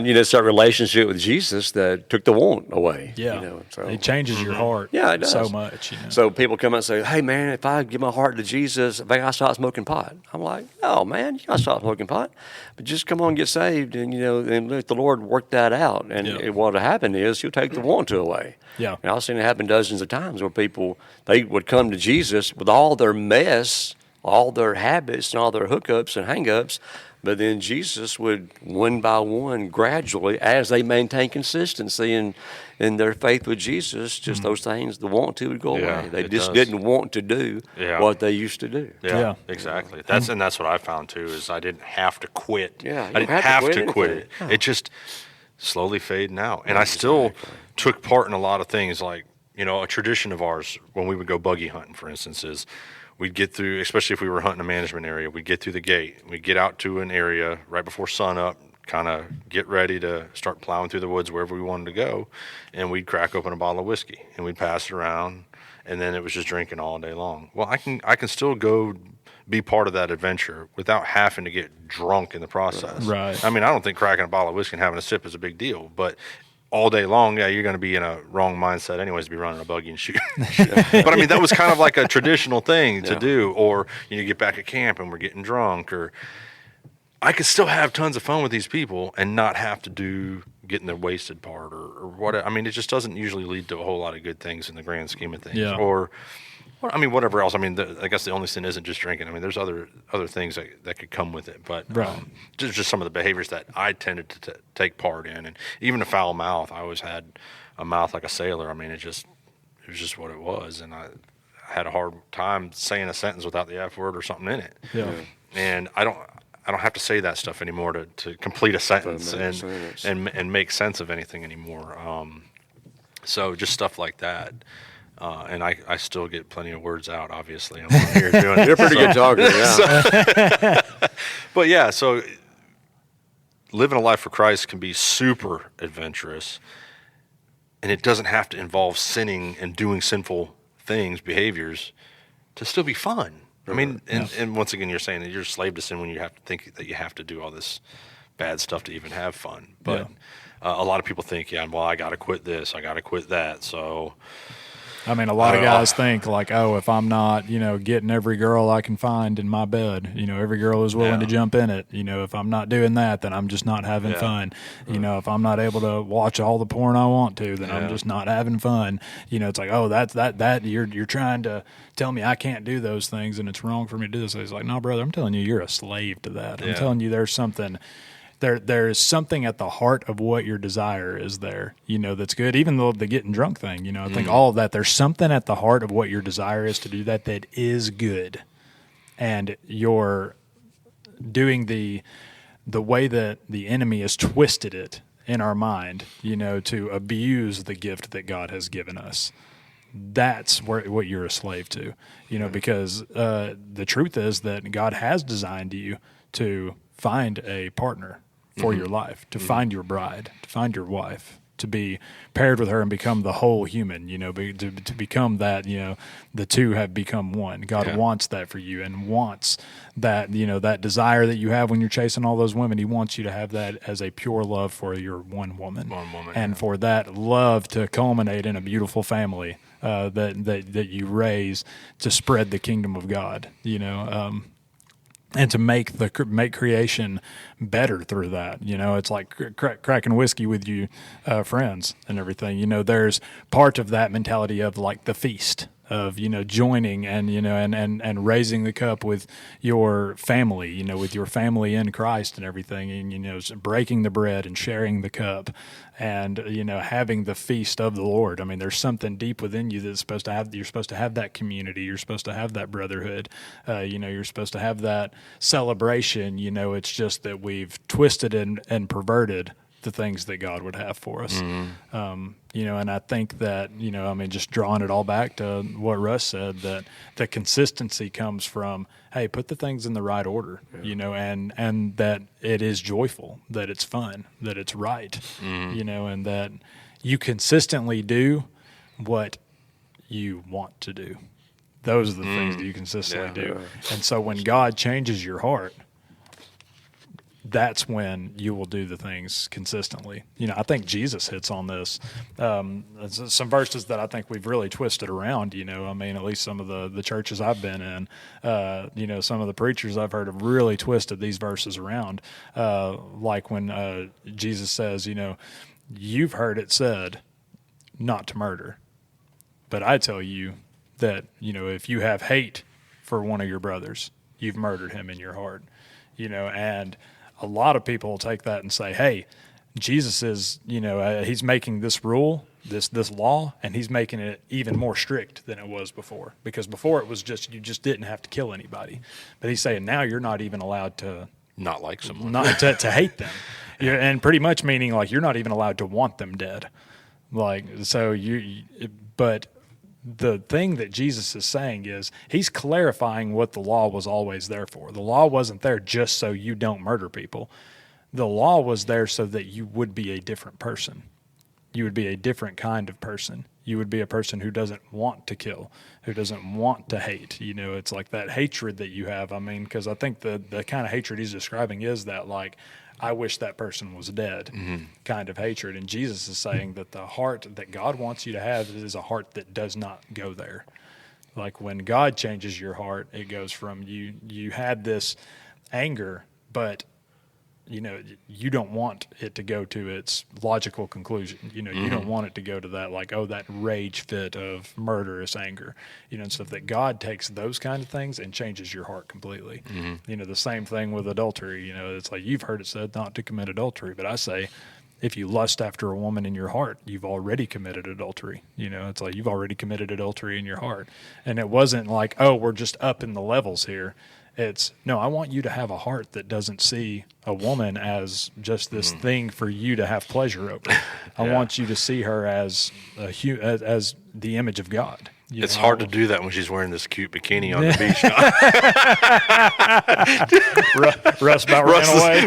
it's that relationship with Jesus that took the want away. Yeah. It changes your heart it does. so much. So people come out and say, hey, man, if I give my heart to Jesus, if I gotta stop smoking pot. I'm like, no, man, you got to stop smoking pot. But just come on and get saved and, and let the Lord work that out. And what'll happen is he'll take the want to away. Yeah. And I've seen it happen dozens of times where people, they would come to Jesus with all their mess, all their habits and all their hookups and hang-ups, but then Jesus would, one by one, gradually, as they maintain consistency in their faith with Jesus, just those things, the want to would go away. They just didn't want to do what they used to do. Yeah, exactly. That's what I found too, is I didn't have to quit. Yeah, I didn't have to quit it. Yeah. It just slowly fading out. And I still took part in a lot of things, like, a tradition of ours when we would go buggy hunting, for instance, is we'd get through, especially if we were hunting a management area, we'd get through the gate. We'd get out to an area right before sunup, kind of get ready to start plowing through the woods wherever we wanted to go, and we'd crack open a bottle of whiskey, and we'd pass it around, and then it was just drinking all day long. Well, I can still go be part of that adventure without having to get drunk in the process. Right. I don't think cracking a bottle of whiskey and having a sip is a big deal, but all day long, you're going to be in a wrong mindset anyways to be running a buggy and shooting. But that was kind of like a traditional thing to do. Or you get back at camp and we're getting drunk. Or I could still have tons of fun with these people and not have to do getting the wasted part or what. It just doesn't usually lead to a whole lot of good things in the grand scheme of things. Yeah. Or whatever else. I guess the only sin isn't just drinking. There's other things that could come with it. But just some of the behaviors that I tended to take part in. And even a foul mouth, I always had a mouth like a sailor. It was just what it was. And I had a hard time saying a sentence without the F word or something in it. Yeah. And I don't have to say that stuff anymore to complete a sentence and make sense of anything anymore. So just stuff like that. And I still get plenty of words out, obviously. I'm here doing it. You're a pretty good talker, yeah. But so living a life for Christ can be super adventurous, and it doesn't have to involve sinning and doing sinful things, behaviors, to still be fun. And once again, you're saying that you're a slave to sin when you have to think that you have to do all this bad stuff to even have fun. But a lot of people think, I got to quit this, I got to quit that, so... A lot of guys think like, oh, if I'm not, getting every girl I can find in my bed, every girl is willing to jump in it. If I'm not doing that, then I'm just not having fun. If I'm not able to watch all the porn I want to, then I'm just not having fun. It's like, oh, that you're trying to tell me I can't do those things and it's wrong for me to do this. So he's like, no, brother, I'm telling you, you're a slave to that. I'm telling you, there's something. There is something at the heart of what your desire is there, that's good. Even though the getting drunk thing, I think all of that, there's something at the heart of what your desire is to do that is good. And you're doing the way that the enemy has twisted it in our mind, to abuse the gift that God has given us. That's what you're a slave to, because the truth is that God has designed you to find a partner for your life, to find your bride, to find your wife, to be paired with her and become the whole human, to become that, the two have become one. God wants that for you and wants that, that desire that you have when you're chasing all those women. He wants you to have that as a pure love for your one woman. And for that love to culminate in a beautiful family that you raise to spread the kingdom of God, and to make creation better through that. It's like cracking whiskey with you friends and everything. There's part of that mentality of like the feast of joining and and raising the cup with your family, with your family in Christ and everything, and breaking the bread and sharing the cup, and having the feast of the Lord. I mean, there's something deep within you that's supposed to have. You're supposed to have that community. You're supposed to have that brotherhood. You're supposed to have that celebration. It's just that we've twisted and perverted the things that God would have for us. And I think that, just drawing it all back to what Russ said, that the consistency comes from, hey, put the things in the right order, and that it is joyful, that it's fun, that it's right, and that you consistently do what you want to do. Those are the things that you consistently do. And so when God changes your heart, that's when you will do the things consistently. I think Jesus hits on this. Some verses that I think we've really twisted around, at least some of the churches I've been in, some of the preachers I've heard have really twisted these verses around. Like when Jesus says, you've heard it said not to murder. But I tell you that, if you have hate for one of your brothers, you've murdered him in your heart, and a lot of people will take that and say, hey, Jesus is, he's making this rule, this law, and he's making it even more strict than it was before. Because before it was just, you just didn't have to kill anybody. But he's saying now you're not even allowed to not like someone, not to hate them. And pretty much meaning like you're not even allowed to want them dead. But the thing that Jesus is saying is he's clarifying what the law was always there for. The law wasn't there just so you don't murder people. The law was there so that you would be a different person. You would be a different kind of person. You would be a person who doesn't want to kill, who doesn't want to hate. It's like that hatred that you have. I mean, because I think the kind of hatred he's describing is that, like, I wish that person was dead kind of hatred. And Jesus is saying that the heart that God wants you to have is a heart that does not go there. Like when God changes your heart, it goes from you had this anger, but you don't want it to go to its logical conclusion. You don't want it to go to that, like, oh, that rage fit of murderous anger, and stuff, that God takes those kind of things and changes your heart completely. The same thing with adultery. It's like, you've heard it said not to commit adultery, but I say, if you lust after a woman in your heart, you've already committed adultery. It's like you've already committed adultery in your heart. And it wasn't like, oh, we're just up in the levels here. It's, no, I want you to have a heart that doesn't see a woman as just this thing for you to have pleasure over. I want you to see her as as the image of God. It's hard to do that when she's wearing this cute bikini on the beach. Russ about ran away.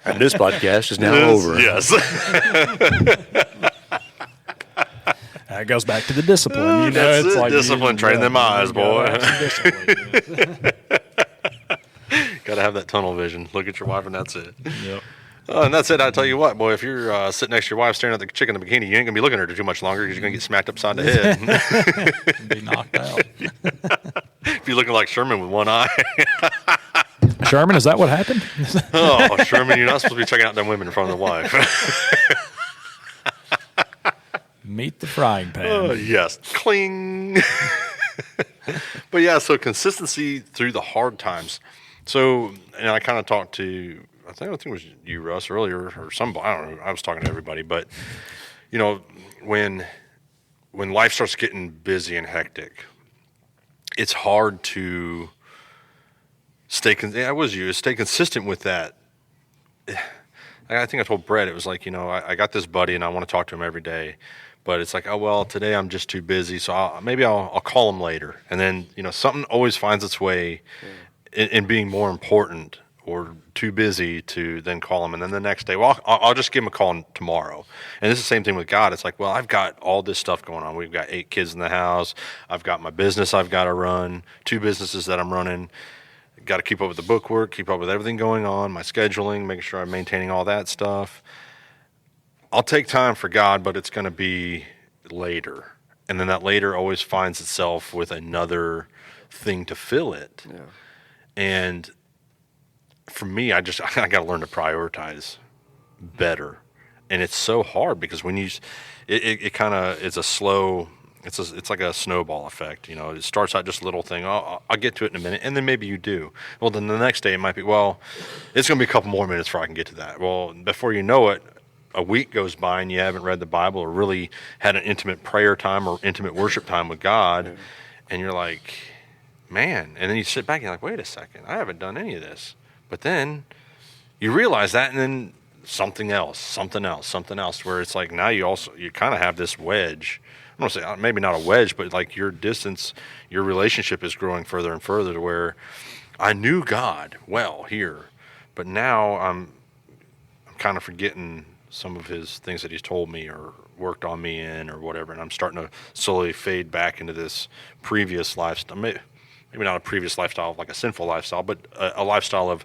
And this podcast is now over. Yes. That goes back to the discipline. That's it's it. like Discipline, train them eyes, boy. Got to have that tunnel vision. Look at your wife, and that's it. Yep. And that's it. I tell you what, boy, if you're sitting next to your wife staring at the chick in the bikini, you ain't going to be looking at her too much longer because you're going to get smacked upside the head. Be knocked out. If you're looking like Sherman with one eye. Sherman, is that what happened? Oh, Sherman, you're not supposed to be checking out them women in front of the wife. Meet the frying pan. Oh, yes. Cling. But yeah, so consistency through the hard times. So, and I kind of talked to, I think it was you, Russ, earlier, or somebody, I don't know, I was talking to everybody, but, when life starts getting busy and hectic, it's hard to stay consistent with that. I think I told Brett, it was like, I got this buddy and I want to talk to him every day, but it's like, oh, well, today I'm just too busy, so maybe I'll call him later. And then, something always finds its way in being more important or too busy to then call him. And then the next day, well, I'll just give him a call tomorrow. And it's the same thing with God. It's like, well, I've got all this stuff going on. We've got 8 kids in the house. I've got my business I've got to run, 2 businesses that I'm running. Got to keep up with the bookwork, keep up with everything going on, my scheduling, making sure I'm maintaining all that stuff. I'll take time for God, but it's going to be later. And then that later always finds itself with another thing to fill it. Yeah. And for me, I got to learn to prioritize better. And it's so hard because when it kind of is a slow, it's like a snowball effect. You know, it starts out just a little thing. I'll get to it in a minute. And then maybe you do. Well, then the next day it might be, well, it's going to be a couple more minutes before I can get to that. Well, before you know it, a week goes by and you haven't read the Bible or really had an intimate prayer time or intimate worship time with God. And you're like, man. And then you sit back and you're like, wait a second, I haven't done any of this. But then you realize that, and then something else, where it's like now you kind of have this wedge. I'm going to say maybe not a wedge, but like your relationship is growing further and further to where I knew God well here, but now I'm kind of forgetting some of his things that he's told me or worked on me in or whatever, and I'm starting to slowly fade back into this previous lifestyle. Maybe not a previous lifestyle, like a sinful lifestyle, but a lifestyle of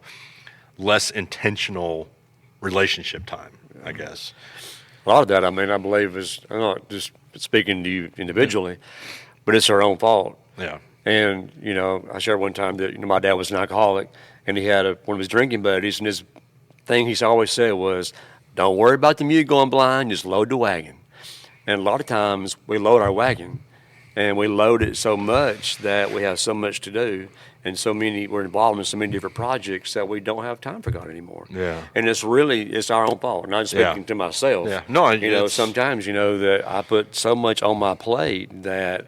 less intentional relationship time, I guess. A lot of that, I believe is, I'm not just speaking to you individually, but it's our own fault. Yeah. And, I shared one time that, my dad was an alcoholic, and he had one of his drinking buddies, and his thing he always said was, don't worry about the mule going blind, just load the wagon. And a lot of times we load our wagon, and we load it so much that we have so much to do, and we're involved in so many different projects that we don't have time for God anymore. Yeah. And it's our own fault. Not speaking to myself. Yeah. No, sometimes, that I put so much on my plate that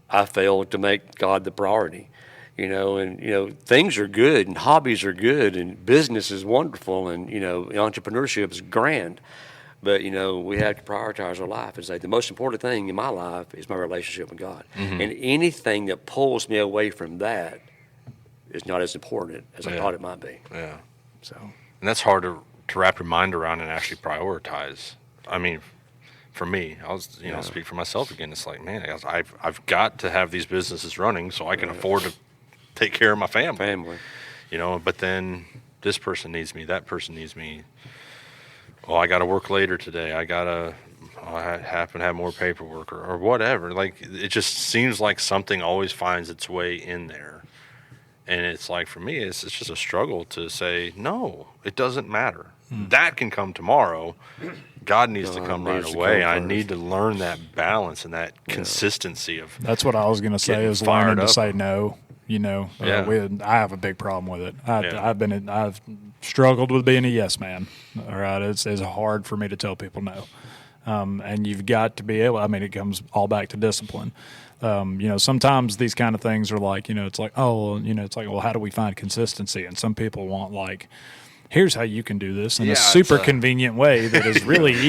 I fail to make God the priority. Things are good and hobbies are good and business is wonderful and, entrepreneurship is grand. But, we have to prioritize our life and say the most important thing in my life is my relationship with God. Mm-hmm. And anything that pulls me away from that is not as important as I thought it might be. Yeah. So. And that's hard to wrap your mind around and actually prioritize. For me, I'll speak for myself again. It's like, man, I've got to have these businesses running so I can afford to take care of my family. But then this person needs me, that person needs me. Oh, I got to work later today. I happen to have more paperwork or whatever. Like, it just seems like something always finds its way in there. And it's like, for me, it's just a struggle to say, no, it doesn't matter. That can come tomorrow. God needs to come right away. I need to learn that balance and that consistency of. That's what I was going to say, is learning to say no. I have a big problem with it. I've struggled with being a yes man. All right, it's hard for me to tell people no, and you've got to be able. It comes all back to discipline. Sometimes these kind of things are like, it's like, well, how do we find consistency? And some people want, like, here's how you can do this in a super convenient way that is really easy.